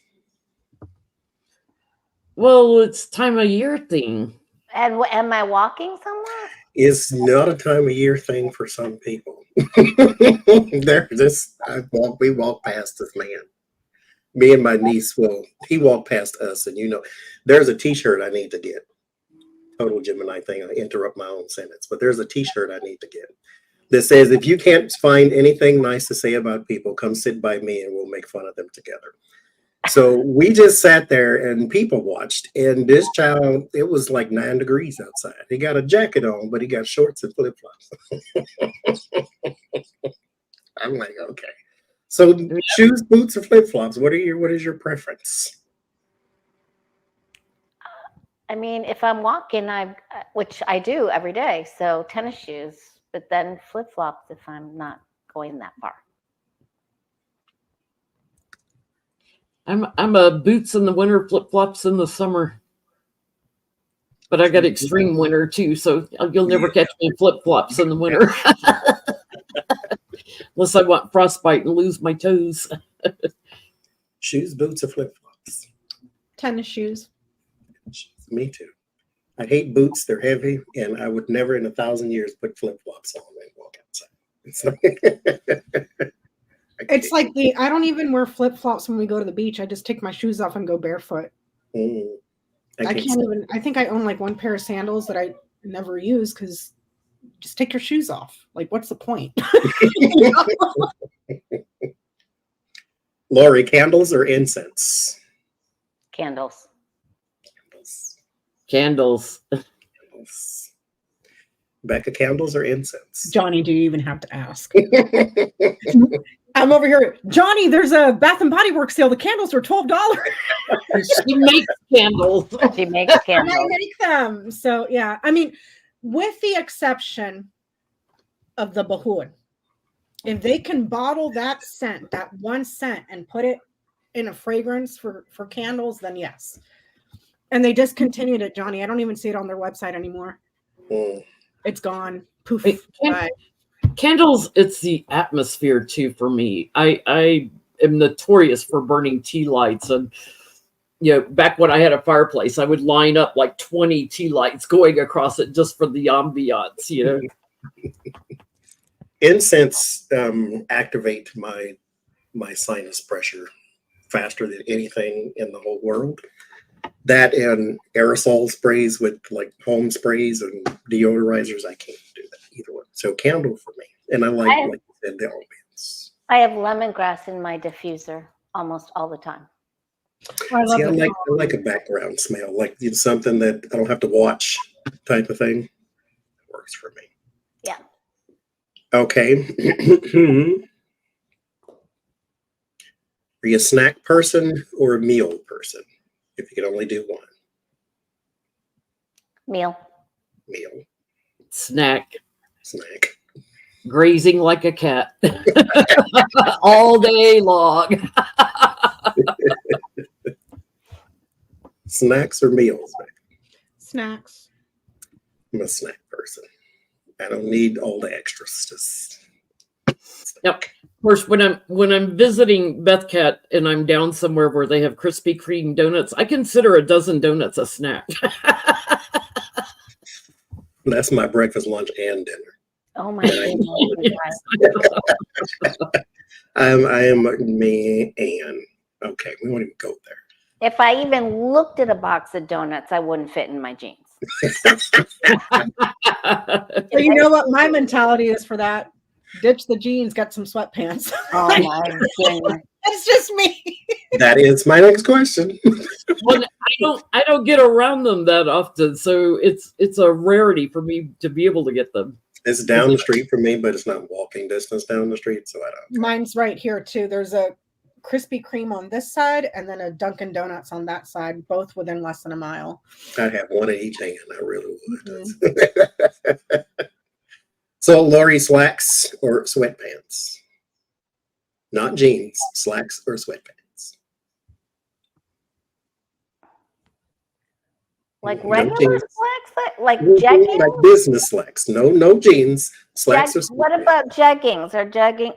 Well, it's time of year thing. And am I walking somewhere? It's not a time of year thing for some people. We walk past this man. Me and my niece he walked past us, and there's a t-shirt I need to get. Total Gemini thing. I interrupt my own sentence, but there's a t-shirt I need to get that says, if you can't find anything nice to say about people, come sit by me and we'll make fun of them together. So we just sat there and people watched, and this child, it was like 9 degrees outside. He got a jacket on, but he got shorts and flip-flops. I'm like, okay. So shoes, boots, or flip-flops? What is your preference? I mean, if I'm walking, which I do every day, so tennis shoes, but then flip-flops if I'm not going that far. I'm a boots in the winter, flip-flops in the summer. But I got extreme winter too, so you'll never catch me in flip-flops in the winter. Unless I want frostbite and lose my toes. Shoes, boots, or flip-flops? Tennis shoes. Me too. I hate boots. They're heavy, and I would never in 1,000 years put flip-flops on and walk outside. It's like I don't even wear flip-flops when we go to the beach. I just take my shoes off and go barefoot. I can't even. I think I own like one pair of sandals that I never use because just take your shoes off. Like, what's the point? Lori, candles or incense? Candles. Candles. Becca, candles or incense? Johnny, do you even have to ask? I'm over here. Johnny, there's a Bath and Body Works sale. The candles are $12. She makes candles. She makes And I candles. make them. So yeah, I mean, with the exception of the Bahoud, if they can bottle that scent, that 1 scent, and put it in a fragrance for candles, then yes. And they discontinued it, Johnny. I don't even see it on their website anymore. Mm. It's gone. Poof. Wait, Bye. Candles, it's the atmosphere too for me. I am notorious for burning tea lights, and back when I had a fireplace, I would line up like 20 tea lights going across it just for the ambiance. Incense activate my sinus pressure faster than anything in the whole world. That and aerosol sprays with like home sprays and deodorizers, I can't do that either one. So candle for me. And I like you said, the ambience. I have lemongrass in my diffuser almost all the time. I love See, I it. like a background smell, like something that I don't have to watch type of thing. Works for me. Yeah. Okay. Are you a snack person or a meal person? If you could only do one. Meal. Snack. Grazing like a cat all day long. Snacks or meals? Snacks. I'm a snack person. I don't need all the extras. Yep. Of course, when I'm visiting Beth Cat and I'm down somewhere where they have Krispy Kreme donuts, I consider a dozen donuts a snack. That's my breakfast, lunch, and dinner. Oh my goodness. I am me and okay, we won't even go there. If I even looked at a box of donuts, I wouldn't fit in my jeans. So you know what my mentality is for that? Ditch the jeans, get some sweatpants. Oh my goodness. That's just me. That is my next question. Well, I don't get around them that often, so it's a rarity for me to be able to get them. It's down the street from me, but it's not walking distance down the street, so I don't. Mine's right here too. There's a Krispy Kreme on this side and then a Dunkin' Donuts on that side, both within less than a mile. I'd have one in each hand. I really would. Mm-hmm. So, Lori, slacks or sweatpants? Not jeans, slacks or sweatpants? Like No regular jeans. slacks? Like jeggings? Like business slacks. No jeans, slacks or sweatpants. What about jeggings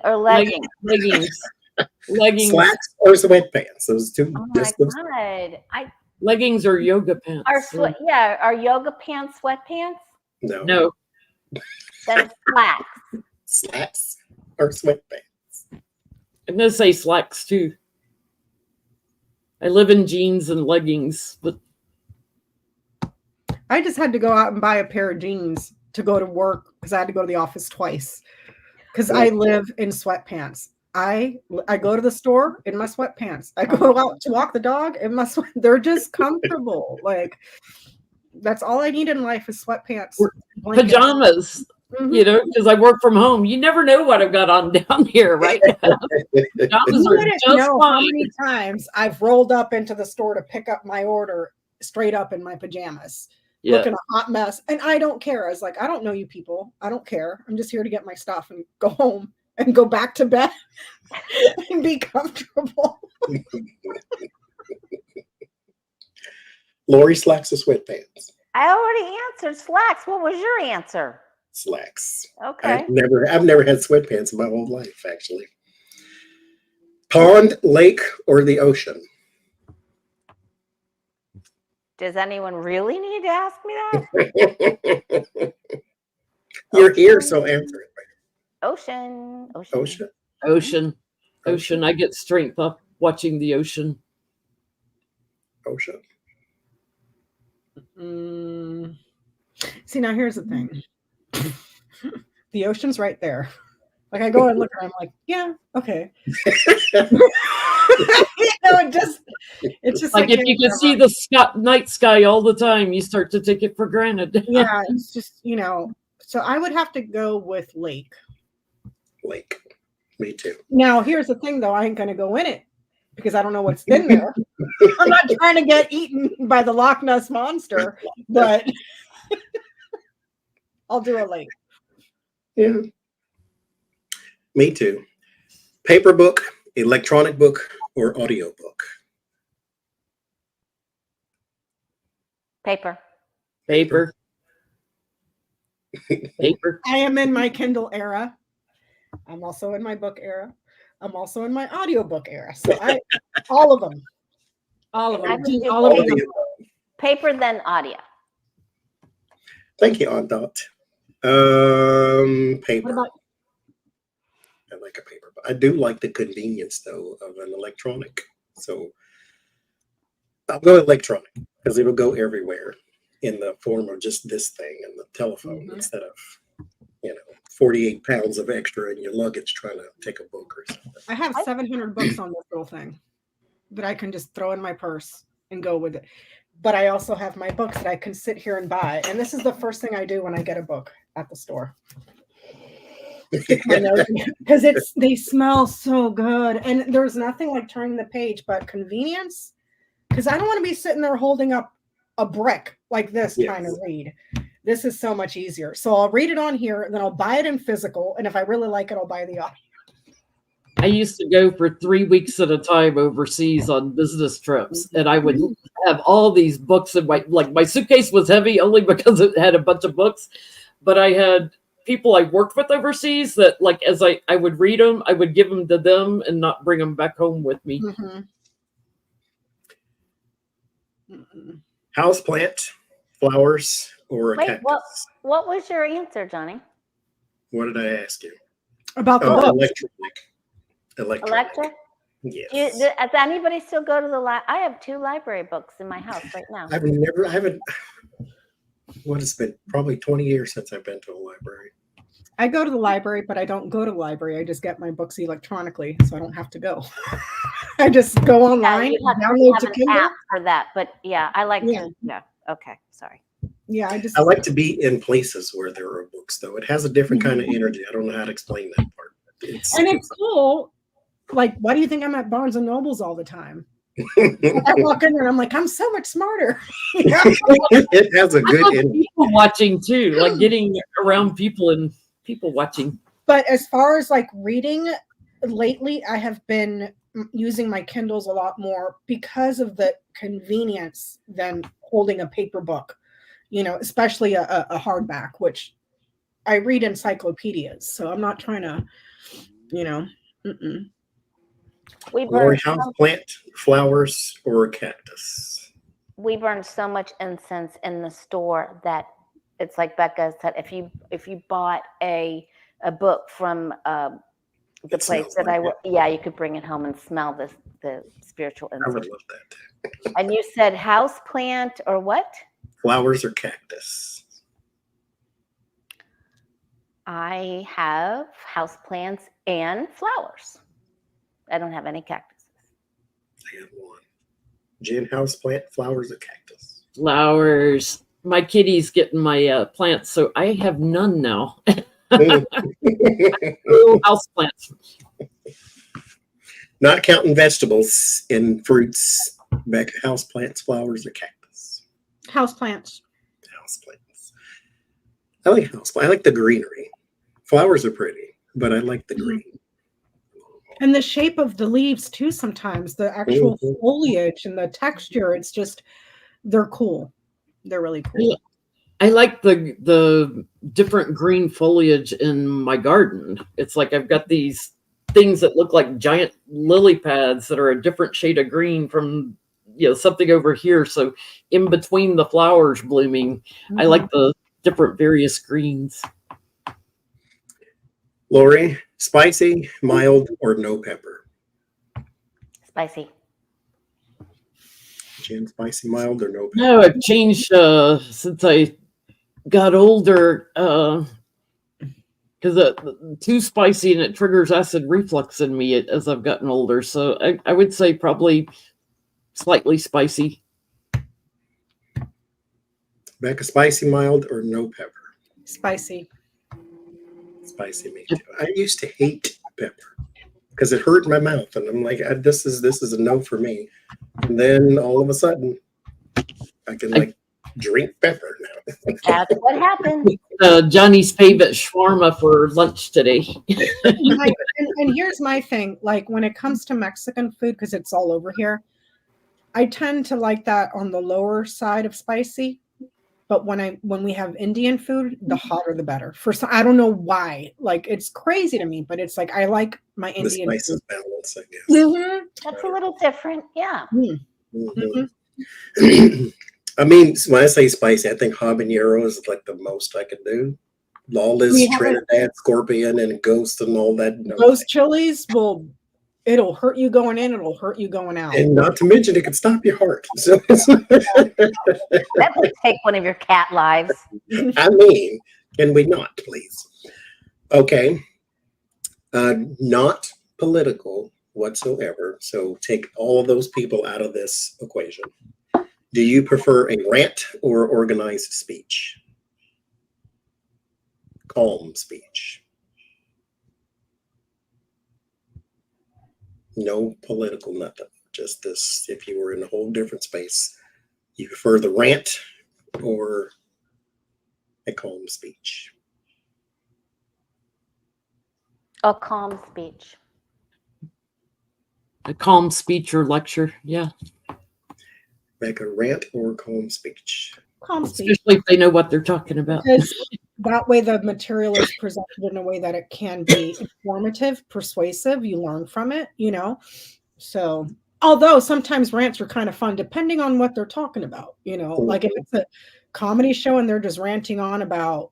or leggings? Leggings. Slacks or sweatpants? Those two. Oh my God. Leggings or yoga pants. Are yoga pants sweatpants? No. Then slacks. Slacks or sweatpants? I'm gonna say slacks too. I live in jeans and leggings, but I just had to go out and buy a pair of jeans to go to work because I had to go to the office twice because I live in sweatpants. I go to the store in my sweatpants. I go out to walk the dog in my they're just comfortable. Like that's all I need in life is sweatpants. Blankets. Pajamas. Mm-hmm. Because I work from home. You never know what I've got on down here right now. Pajamas are just how fine. many times I've rolled up into the store to pick up my order straight up in my pajamas. Yeah. Looking a hot mess. And I don't care. I was like, I don't know you people. I don't care. I'm just here to get my stuff and go home and go back to bed and be comfortable. Lori, slacks or sweatpants? I already answered slacks. What was your answer? Slacks. Okay. I've never had sweatpants in my whole life, actually. Pond, lake, or the ocean? Does anyone really need to ask me that? You're here, so answer it. Ocean. Ocean. I get strength up watching the ocean. Ocean. See, now here's the thing. The ocean's right there. Like I go and look around, I'm like, yeah, okay. It's just like if you can see the night sky all the time, you start to take it for granted. Yeah, it's just, So I would have to go with lake. Lake. Me too. Now, here's the thing, though. I ain't going to go in it because I don't know what's in there. I'm not trying to get eaten by the Loch Ness Monster, but I'll do a lake. Yeah. Me too. Paper book, electronic book, or audio book? Paper. Paper. Paper. I am in my Kindle era. I'm also in my book era. I'm also in my audiobook era. So all of them. All of I them. would do All of them. paper then audio. Thank you, Aunt Dot. Paper. What about I like a paper, but I do like the convenience though of an electronic. So I'll go electronic because it'll go everywhere in the form of just this thing and the telephone instead of 48 pounds of extra in your luggage trying to take a book or something. I have 700 books on this little thing that I can just throw in my purse and go with it. But I also have my books that I can sit here and buy. And this is the first thing I do when I get a book at the store. Because they smell so good. And there's nothing like turning the page but convenience. Because I don't want to be sitting there holding up a brick like this trying to read. This is so much easier. So I'll read it on here, and then I'll buy it in physical. And if I really like it, I'll buy the audio. I used to go for 3 weeks at a time overseas on business trips, and I would have all these books in my suitcase was heavy only because it had a bunch of books, but I had people I worked with overseas that as I would read them, I would give them to them and not bring them back home with me. House plant, flowers, or a Wait, cactus? what was your answer, Johnny? What did I ask you? About the book. Electronic. Yes. Does anybody still go to the I have 2 library books in my house right now. I haven't, what has been probably 20 years since I've been to a library. I go to the library, but I don't go to the library. I just get my books electronically, so I don't have to go. I just go online, download to Kindle. An app for that, but yeah, I like to. Yeah, okay, sorry. Yeah, I like to be in places where there are books, though. It has a different kind of energy. I don't know how to explain that part. It's cool. Like, why do you think I'm at Barnes and Nobles all the time? I walk in there and I'm like, I'm so much smarter. It has a good energy. People watching too, like getting around people and people watching. But as far as like reading, lately I have been using my Kindles a lot more because of the convenience than holding a paper book, especially a hardback, which I read encyclopedias. So I'm not trying to, Lori, house plant, flowers, or a cactus? We burn so much incense in the store that it's like Becca said, if you bought a book from the place that you could bring it home and smell the spiritual incense. I would love that. And you said house plant or what? Flowers or cactus? I have house plants and flowers. I don't have any cactuses. I have one. Jen, house plant, flowers or cactus? Flowers. My kitty's getting my plants, so I have none now. House plants. Not counting vegetables and fruits. Back house plants, flowers, or cactus? House plants. House plants. I like house plants. I like the greenery. Flowers are pretty, but I like the green. And the shape of the leaves too, sometimes the actual foliage and the texture, it's just, they're cool. They're really cool. I like the different green foliage in my garden. It's like I've got these things that look like giant lily pads that are a different shade of green from something over here. So in between the flowers blooming, I like the different various greens. Lori, spicy, mild, or no pepper? Spicy. Jen, spicy, mild, or no pepper? No, I've changed since I got older because too spicy and it triggers acid reflux in me as I've gotten older. So I would say probably slightly spicy. Becca, spicy, mild, or no pepper? Spicy. Spicy me too. I used to hate pepper because it hurt my mouth, and I'm like, this is a no for me. And then all of a sudden, I can like drink pepper now. That's what happened. Johnny's favorite shawarma for lunch today. And here's my thing, like when it comes to Mexican food, because it's all over here, I tend to like that on the lower side of spicy. But when we have Indian food, the hotter the better. I don't know why. Like it's crazy to me, but it's like I like my Indian the spice food. is balance, I guess. Mm-hmm. That's a little different. Yeah. Mm-hmm. I mean, when I say spicy, I think habanero is like the most I can do. Lawless, Trinidad, Scorpion, and Ghost, and all that. Those chilies it'll hurt you going in, it'll hurt you going out. And not to mention, it can stop your heart. So That would take one of your cat lives. I mean, can we not, please? Okay. Not political whatsoever. So take all of those people out of this equation. Do you prefer a rant or organized speech? Calm speech. No political nothing. Just this, if you were in a whole different space, you prefer the rant or a calm speech? A calm speech. A calm speech or lecture, yeah. Like a rant or a calm speech? Calm speech. Especially if they know what they're talking about. Because that way the material is presented in a way that it can be informative, persuasive, you learn from it, So, although sometimes rants are kind of fun, depending on what they're talking about, like if it's a comedy show and they're just ranting on about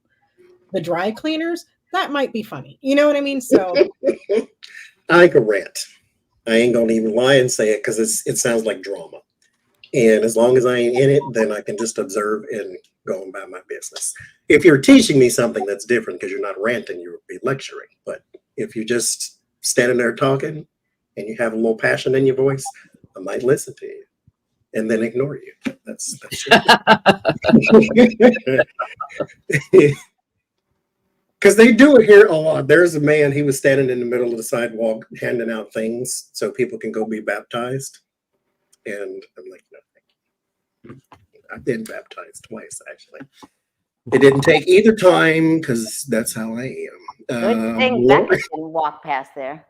the dry cleaners, that might be funny. You know what I mean? So I like a rant. I ain't gonna even lie and say it because it sounds like drama. And as long as I ain't in it, then I can just observe and go about my business. If you're teaching me something, that's different because you're not ranting, you'll be lecturing. But if you're just standing there talking and you have a little passion in your voice, I might listen to you and then ignore you. That's it. Because they do it here a lot. There's a man, he was standing in the middle of the sidewalk handing out things so people can go be baptized. And I'm like, no, thank you. I've been baptized twice, actually. It didn't take either time because that's how I am. Good thing Becca didn't walk past there.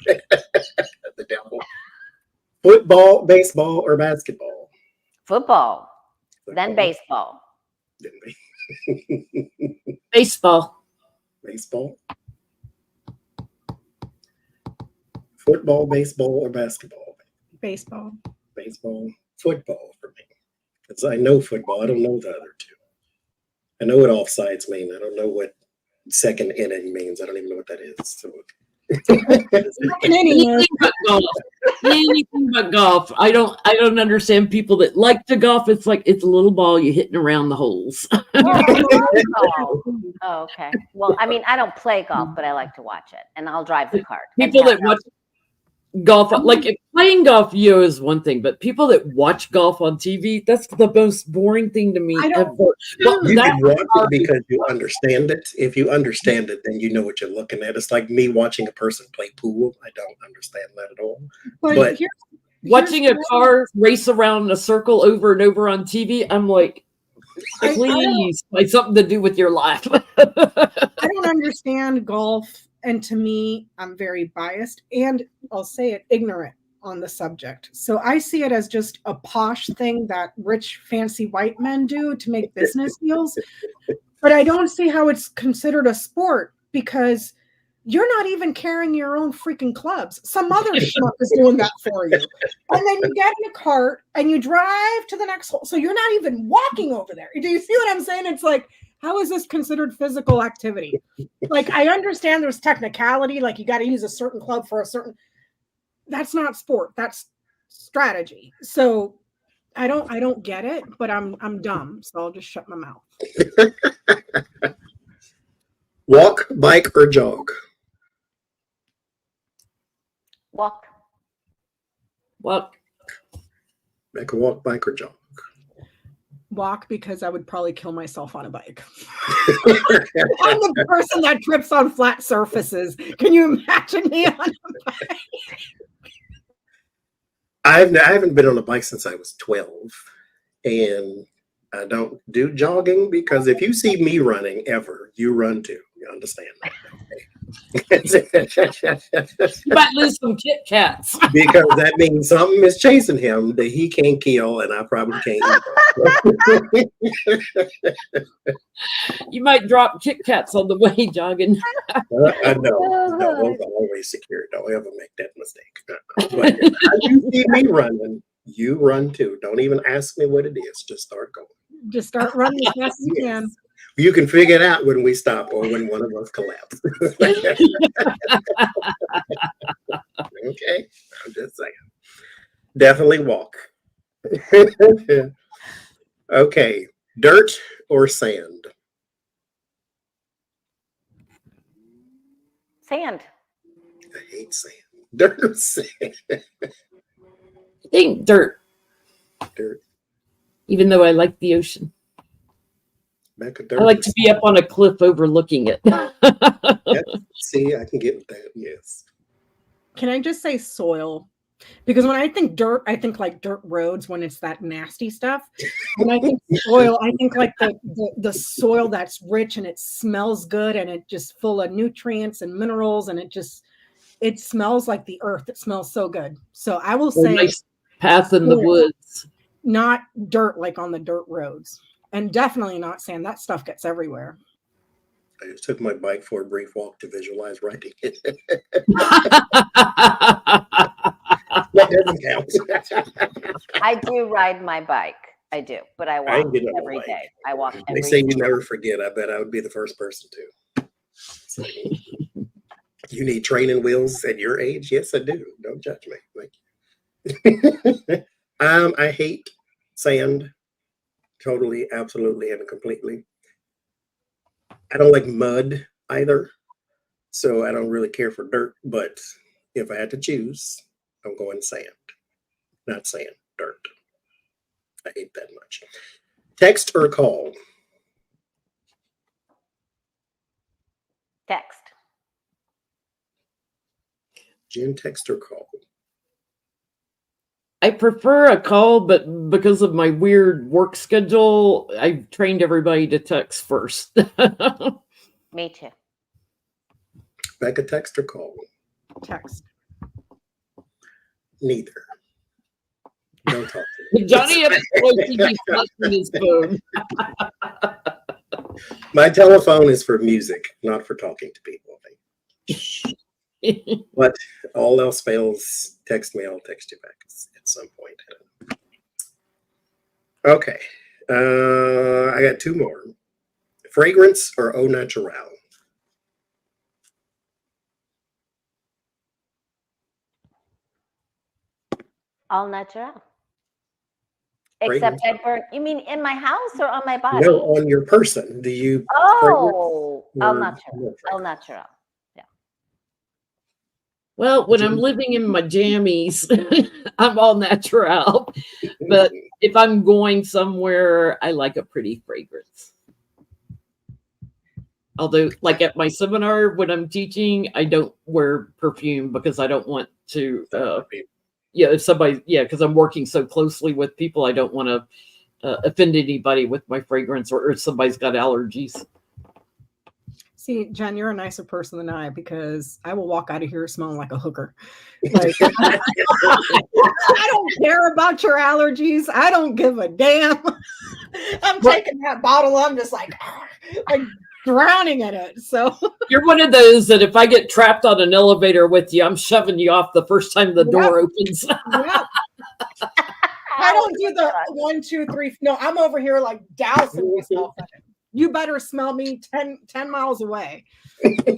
The devil. Football, baseball, or basketball? Football. Then baseball. Baseball. Baseball. Football, baseball, or basketball? baseball. Baseball. Football for me. Because I know football. I don't know the other two. I know what offsides mean. I don't know what second inning means. I don't even know what that is. So. Anything but golf. Anything but golf. I don't understand people that like to golf. It's like it's a little ball you're hitting around the holes. Oh, okay. Well, I mean, I don't play golf, but I like to watch it, and I'll drive the cart. People that watch golf, like if playing golf, is one thing, but people that watch golf on TV, that's the most boring thing to me ever. Well, you can watch it because you understand it. If you understand it, then you know what you're looking at. It's like me watching a person play pool. I don't understand that at all. But watching a car race around in a circle over and over on TV, I'm like, please find something to do with your life. I don't understand golf. And to me, I'm very biased and I'll say it, ignorant on the subject. So I see it as just a posh thing that rich, fancy white men do to make business deals. But I don't see how it's considered a sport because you're not even carrying your own freaking clubs. Some other schmuck is doing that for you. And then you get in a cart and you drive to the next hole. So you're not even walking over there. Do you see what I'm saying? It's like, how is this considered physical activity? Like, I understand there's technicality, like you got to use a certain club for a certain, that's not sport, that's strategy. So I don't get it, but I'm dumb. So I'll just shut my mouth. walk, bike, or jog? Walk. Make a walk, bike, or jog? walk because I would probably kill myself on a bike. I'm the person that trips on flat surfaces. Can you imagine me on a bike? I haven't been on a bike since I was 12, and I don't do jogging because if you see me running ever, you run too. You understand that? You might lose some Kit Kats. Because that means something is chasing him that he can't kill, and I probably can't either. You might drop Kit Kats on the way jogging. I know. No, those are always secure. Don't ever make that mistake. But if you see me running, you run too. Don't even ask me what it is. Just start going. Just start running as fast as you Yes. can. You can figure it out when we stop or when one of us collapses. Okay, I'm just saying. Definitely walk. Okay, dirt or sand? Sand. I hate sand. Dirt or sand? I think dirt, Dirt. even though I like the ocean. Back of dirt. I like to be up on a cliff overlooking it. Yep. See, I can get with that. Yes. Can I just say soil? Because when I think dirt, I think like dirt roads when it's that nasty stuff. When I think soil, I think like the soil that's rich and it smells good and it just full of nutrients and minerals and it smells like the earth. It smells so good. So I will A say nice path in the soil, woods. not dirt like on the dirt roads. And definitely not sand. That stuff gets everywhere. I just took my bike for a brief walk to visualize riding it. That doesn't count. I do ride my bike. I do, but I I walk ain't getting on a every bike. day. I walk They every say day. you never forget. I bet I would be the first person to. So, you need training wheels at your age? Yes, I do. Don't judge me. Thank you. I hate sand. Totally, absolutely, and completely. I don't like mud either. So I don't really care for dirt. But if I had to choose, I'm going sand. Not sand, dirt. I hate that much. Text or call? Text. Jen, text or call? I prefer a call, but because of my weird work schedule, I've trained everybody to text first. Me too. Becca, text or call? Text. Neither. Don't talk to me. Johnny FTV flexing his phone. My telephone is for music, not for talking to people. But all else fails, text me. I'll text you back at some point. Okay. I got two more. Fragrance or au naturel? All natural. Except I burn. You mean in my house or on my body? No, on your person. Do you? Oh, all or natural. no All fragrance? natural. Well, when I'm living in my jammies, I'm all natural. But if I'm going somewhere, I like a pretty fragrance. Although, like at my seminar, when I'm teaching, I don't wear perfume because I don't want to, if somebody, because I'm working so closely with people, I don't want to offend anybody with my fragrance or if somebody's got allergies. See, Jen, you're a nicer person than I because I will walk out of here smelling like a hooker. Like, I don't care about your allergies. I don't give a damn. I'm taking that bottle. I'm just like drowning in it. So you're one of those that if I get trapped on an elevator with you, I'm shoving you off the first time the door opens. Yeah. I don't do the 1, 2, 3. No, I'm over here like dousing myself in it. You better smell me 10 miles away. Lynn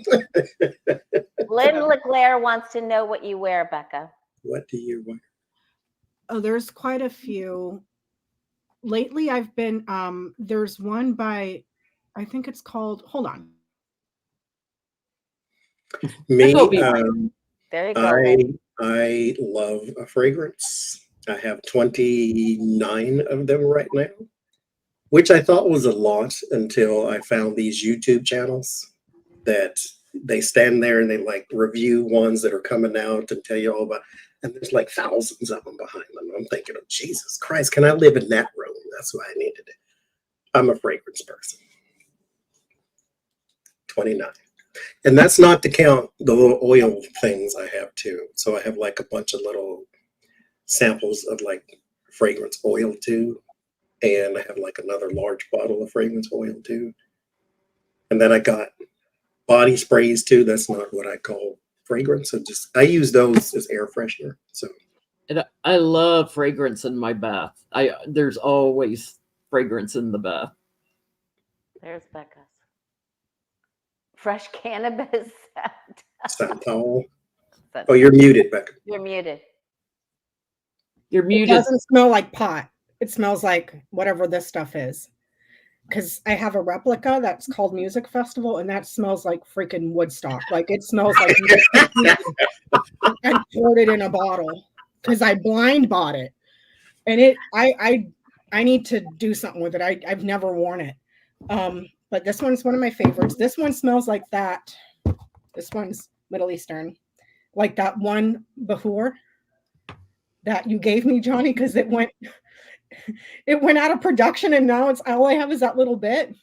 LeClaire wants to know what you wear, Becca. What do you wear? Oh, there's quite a few. Lately, I've been, there's one by, I think it's called, hold on. Me, there you go. I love a fragrance. I have 29 of them right now. which I thought was a lot until I found these YouTube channels that they stand there and they like review ones that are coming out and tell you all about, and there's like thousands of them behind them. I'm thinking, oh, Jesus Christ, can I live in that room? That's what I need to do. I'm a fragrance person. 29. And that's not to count the little oil things I have too. So I have like a bunch of little samples of like fragrance oil too. And I have like another large bottle of fragrance oil too. And then I got body sprays too. That's not what I call fragrance. So I use those as air freshener. So And I love fragrance in my bath. There's always fragrance in the bath. There's Becca's. Fresh cannabis. Santal. Oh, you're muted, Becca. You're muted. You're It muted. doesn't smell like pot. It smells like whatever this stuff is. Because I have a replica that's called Music Festival, and that smells like freaking Woodstock. Like it smells like I poured it in a bottle because I blind bought it, and I need to do something with it. I've never worn it, but this one's one of my favorites. This one smells like that. This one's Middle Eastern, like that one Bahur that you gave me, Johnny, because it went out of production, and now it's all I have is that little bit.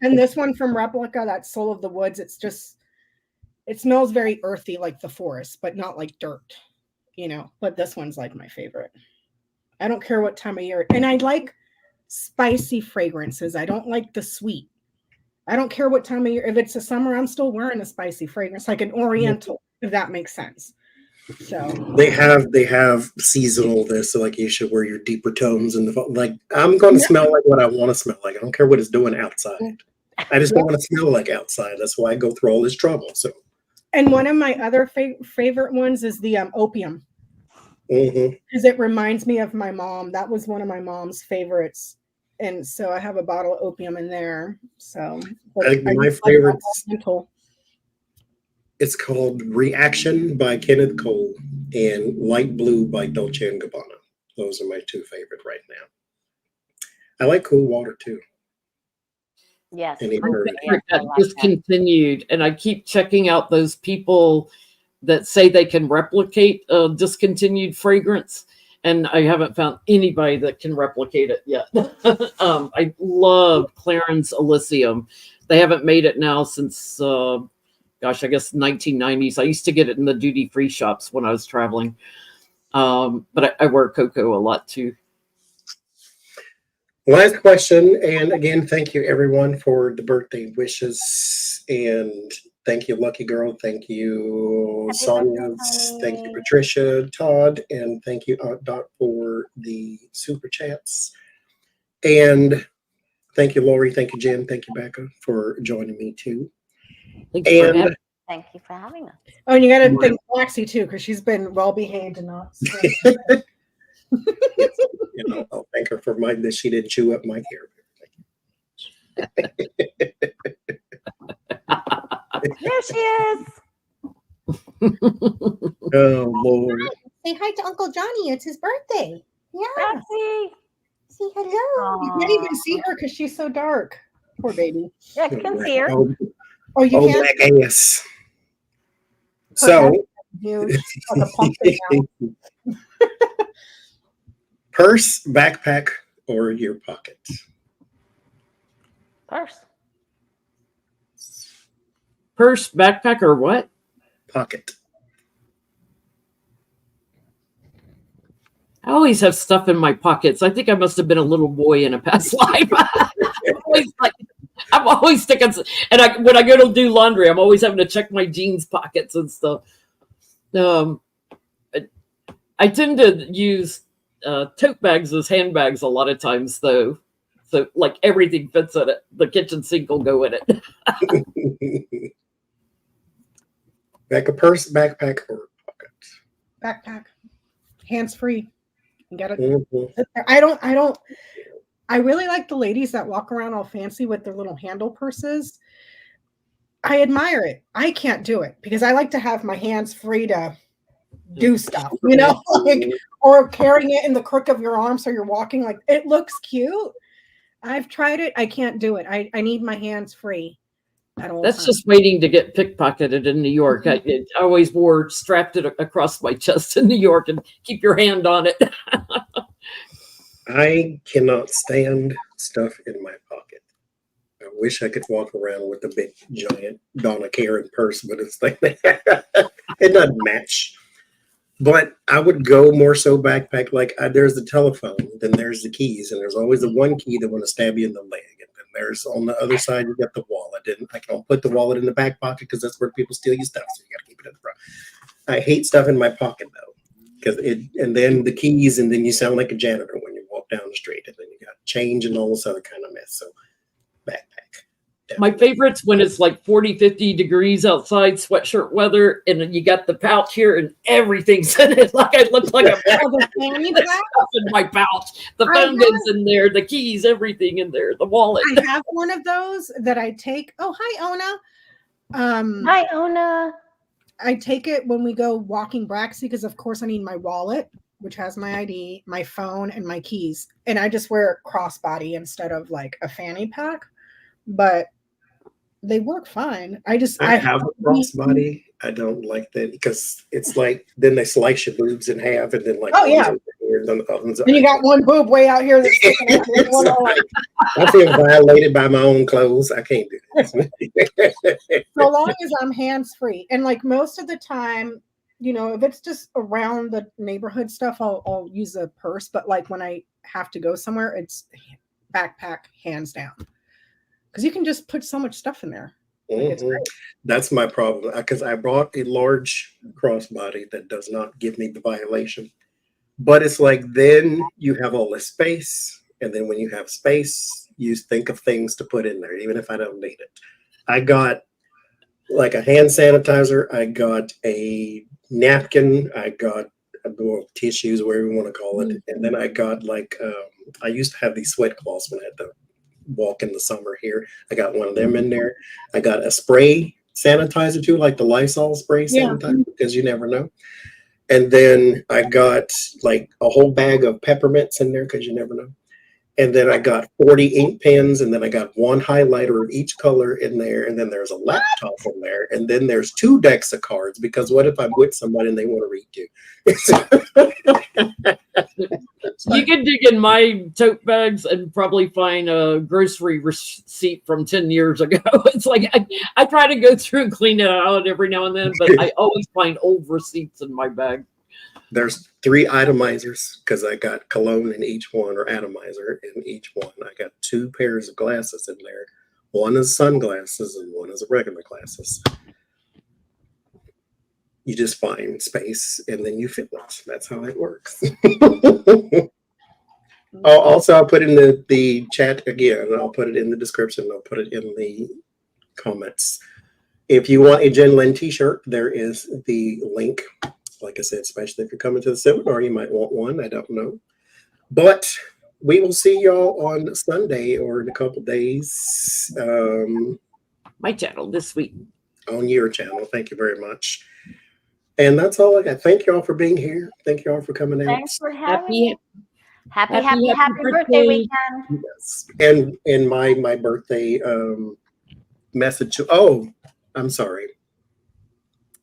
And this one from Replica, that Soul of the Woods, it smells very earthy, like the forest, but not like dirt, but this one's like my favorite. I don't care what time of year. And I like spicy fragrances. I don't like the sweet. I don't care what time of year. If it's the summer, I'm still wearing a spicy fragrance, like an oriental, if that makes sense. So they have seasonal this, so like you should wear your deeper tones in the fall. Like I'm gonna smell like what I want to smell like. I don't care what it's doing outside. I just don't want to smell like outside. That's why I go through all this trouble. So, and one of my other favorite ones is the opium, because it reminds me of my mom. That was one of my mom's favorites, and so I have a bottle of opium in there. So my favorite. It's called Reaction by Kenneth Cole and Light Blue by Dolce & Gabbana. Those are my two favorite right now. I like Cool Water too. Yes. That discontinued, and I keep checking out those people that say they can replicate a discontinued fragrance, and I haven't found anybody that can replicate it yet. I love Clarins Elysium. They haven't made it now since... I guess 1990s. I used to get it in the duty-free shops when I was traveling. But I wear cocoa a lot too. Last question. And again, thank you everyone for the birthday wishes. And thank you, Lucky Girl. Thank you, Sonia. Thank you, Patricia, Todd. And thank you, Aunt Dot, for the super chats. And thank you, Lori. Thank you, Jen. Thank you, Becca, for joining me too. Thank you for having us. Oh, and you got to thank Foxy too, because she's been well behaved and not. I'll thank her for that she didn't chew up my hair. There she is. Oh Lord! Say hi to Uncle Johnny. It's his birthday. Yeah. Roxy. Say hello. You can't even see her because she's so dark. Poor baby. Yeah, you can see her. Oh, you can. Black ass. So, purse, backpack, or your pocket? Purse. Purse, backpack, or what? Pocket. I always have stuff in my pockets. I think I must have been a little boy in a past life. I'm always sticking, and when I go to do laundry, I'm always having to check my jeans pockets and stuff. I tend to use tote bags as handbags a lot of times, though. So, like, everything fits in it. The kitchen sink will go in it. Like a purse, backpack, or pocket? Backpack. Hands free. You got it. I really like the ladies that walk around all fancy with their little handle purses. I admire it. I can't do it because I like to have my hands free to do stuff, or carrying it in the crook of your arm so you're walking. Like, it looks cute, I've tried it. I can't do it. I need my hands free at all That's times. just waiting to get pickpocketed in New York. I always wore strapped it across my chest in New York and keep your hand on it. I cannot stand stuff in my pocket. I wish I could walk around with a big giant Donna Karen purse, but it's like it doesn't match. But I would go more so backpack. Like there's the telephone, then there's the keys, and there's always the one key that want to stab you in the leg. And then there's on the other side you got the wallet. And I don't put the wallet in the back pocket because that's where people steal your stuff. So you got to keep it in the front. I hate stuff in my pocket though, because and then the keys, and then you sound like a janitor when you walk down the street, and then you got change and all this other kind of mess. So backpack. My favorite's when it's like 40, 50 degrees outside, sweatshirt weather, and you got the pouch here and everything's in it. Like I look like a Fanny pack? stuff in my pouch. The phone goes in there, the keys, everything in there, the wallet. I have one of those that I take. Oh, hi, Ona. Hi, Ona. I take it when we go walking Braxy because, of course, I need my wallet, which has my ID, my phone, and my keys. And I just wear a crossbody instead of like a fanny pack. But they work fine. I have a crossbody. I don't like that because it's like then they slice your boobs in half, and then like and you got one boob way out here that's sticking out. I feel violated by my own clothes. I can't do this. So long as I'm hands free, and like most of the time, you know, if it's just around the neighborhood stuff, I'll use a purse. But like when I have to go somewhere, it's backpack hands down. Because you can just put so much stuff in there. That's my problem. Because I brought a large crossbody that does not give me the violation. But it's like then you have all this space. And then when you have space, you think of things to put in there, even if I don't need it. I got like a hand sanitizer. I got a napkin. I got tissues, whatever you want to call it. And then I got like, I used to have these sweat cloths when I had to walk in the summer here. I got one of them in there. I got a spray sanitizer too, like the Lysol spray sanitizer, because you never know. And then I got like a whole bag of peppermints in there because you never know. And then I got 40 ink pens, and then I got one highlighter of each color in there. And then there's a laptop in there. And then there's 2 decks of cards because what if I'm with somebody and they want to read too? You can dig in my tote bags and probably find a grocery receipt from 10 years ago. It's like I try to go through and clean it out every now and then, but I always find old receipts in my bag. There's 3 itemizers because I got cologne in each one, or atomizer in each one. I got 2 pairs of glasses in there. One is sunglasses and one is regular glasses. You just find space and then you fill it. That's how it works. I'll put in the chat again. I'll put it in the description. I'll put it in the comments. If you want a Jen Lynn t-shirt, there is the link. Like I said, especially if you're coming to the seminar, you might want one. I don't know. But we will see y'all on Sunday or in a couple days. My channel this week. On your channel. Thank you very much. And that's all I got. Thank y'all for being here. Thank y'all for coming out. Thanks for having me. Happy birthday weekend. Yes. And my birthday message. I'm sorry.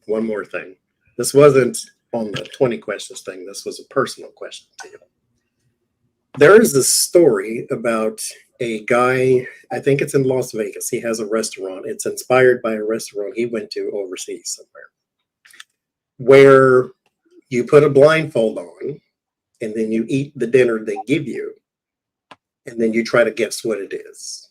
One more thing. This wasn't on the 20 questions thing. This was a personal question to you. There is this story about a guy, I think it's in Las Vegas. He has a restaurant. It's inspired by a restaurant he went to overseas somewhere, where you put a blindfold on and then you eat the dinner they give you, and then you try to guess what it is.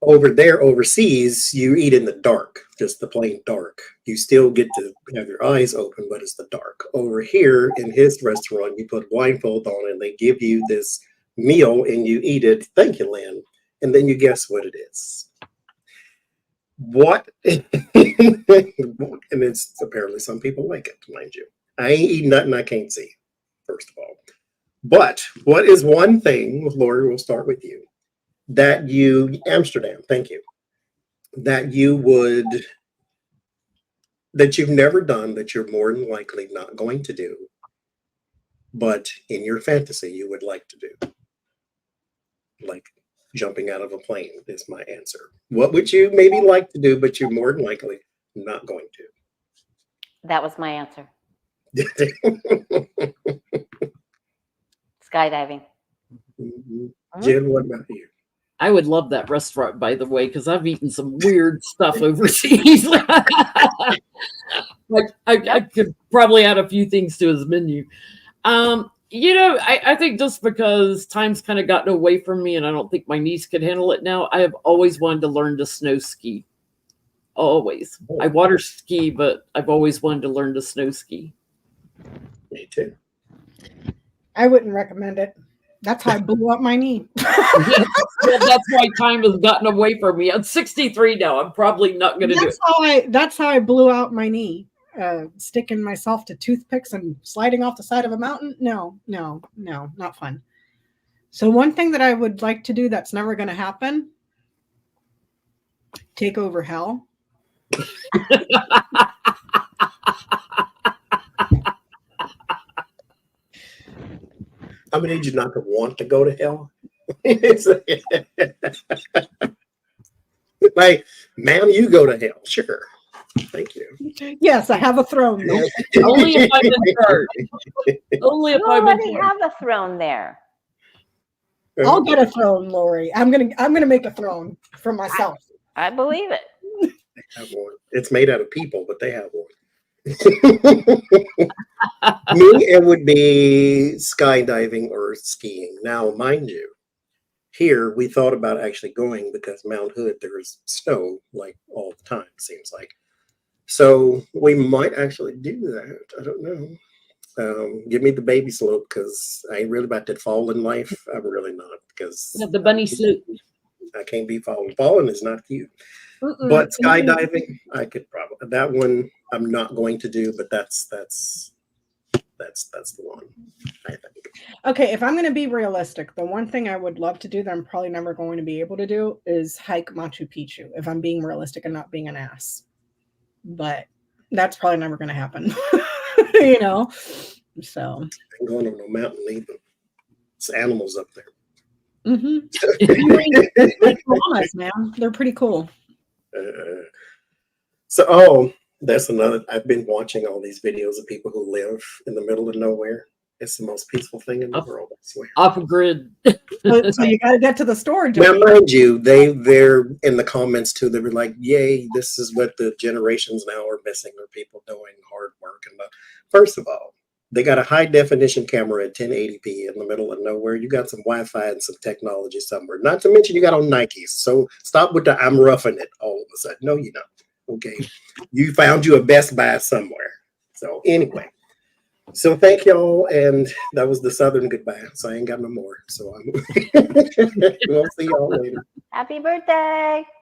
Over there, overseas, you eat in the dark, just the plain dark. You still get to have your eyes open, but it's the dark. Over here in his restaurant, you put a blindfold on and they give you this meal and you eat it. Thank you, Lynn. And then you guess what it is. What? And it's apparently some people like it, mind you. I ain't eating nothing I can't see, first of all. But what is one thing, Lori, we'll start with you, that you, Amsterdam, thank you, that you've never done, that you're more than likely not going to do, but in your fantasy you would like to do? Like jumping out of a plane is my answer. What would you maybe like to do, but you're more than likely not going That was my answer. to? Skydiving. Jen, what about you? I would love that restaurant, by the way, because I've eaten some weird stuff overseas. Like I could probably add a few things to his menu. I think just because time's kind of gotten away from me, and I don't think my niece could handle it now. I have always wanted to learn to snow ski. Always. I water ski, but I've always wanted to learn to snow ski. Me too. I wouldn't recommend it. That's how I blew up my knee. Well, that's why time has gotten away from me. I'm 63 now. I'm probably not going to do it. That's how I blew out my knee. Sticking myself to toothpicks and sliding off the side of a mountain. No, not fun. So one thing that I would like to do that's never going to happen, take over hell. I'm gonna need you not to want to go to hell. Like, ma'am, you go to hell. Sure. Thank you. Yes, I have a throne. Though. Only if I'm in charge. Only if You I'm in already charge. have a throne there. I'll get a throne, Lori. I'm gonna make a throne for myself. I believe it. They have one. It's made out of people, but they have one. Me, it would be skydiving or skiing. Now, mind you, here we thought about actually going because Mount Hood, there's snow like all the time, seems like. So we might actually do that. I don't know. Give me the baby slope because I ain't really about to fall in life. I'm really not because The bunny slope. I can't be falling. Falling is not cute. But skydiving, I could probably. That one I'm not going to do, but that's the one, I think. Okay, if I'm going to be realistic, the one thing I would love to do that I'm probably never going to be able to do is hike Machu Picchu. If I'm being realistic and not being an ass, but that's probably never going to happen. So I'm going on no mountain either. It's animals up there. Llamas, man, they're pretty cool. That's another. I've been watching all these videos of people who live in the middle of nowhere. It's the most peaceful thing in the world, I swear. Off grid. So you got to get to the store. Now, mind you, they're in the comments too. They were like, "Yay, this is what the generations now are missing: are people doing hard work." And first of all, they got a high definition camera at 1080p in the middle of nowhere. You got some Wi-Fi and some technology somewhere. Not to mention you got on Nikes. So stop with the "I'm roughing it" all of a sudden. No, you don't. Okay, you found you a Best Buy somewhere. So anyway, so thank y'all, and that was the Southern goodbye. So I ain't got no more. So we'll see y'all later. Happy birthday.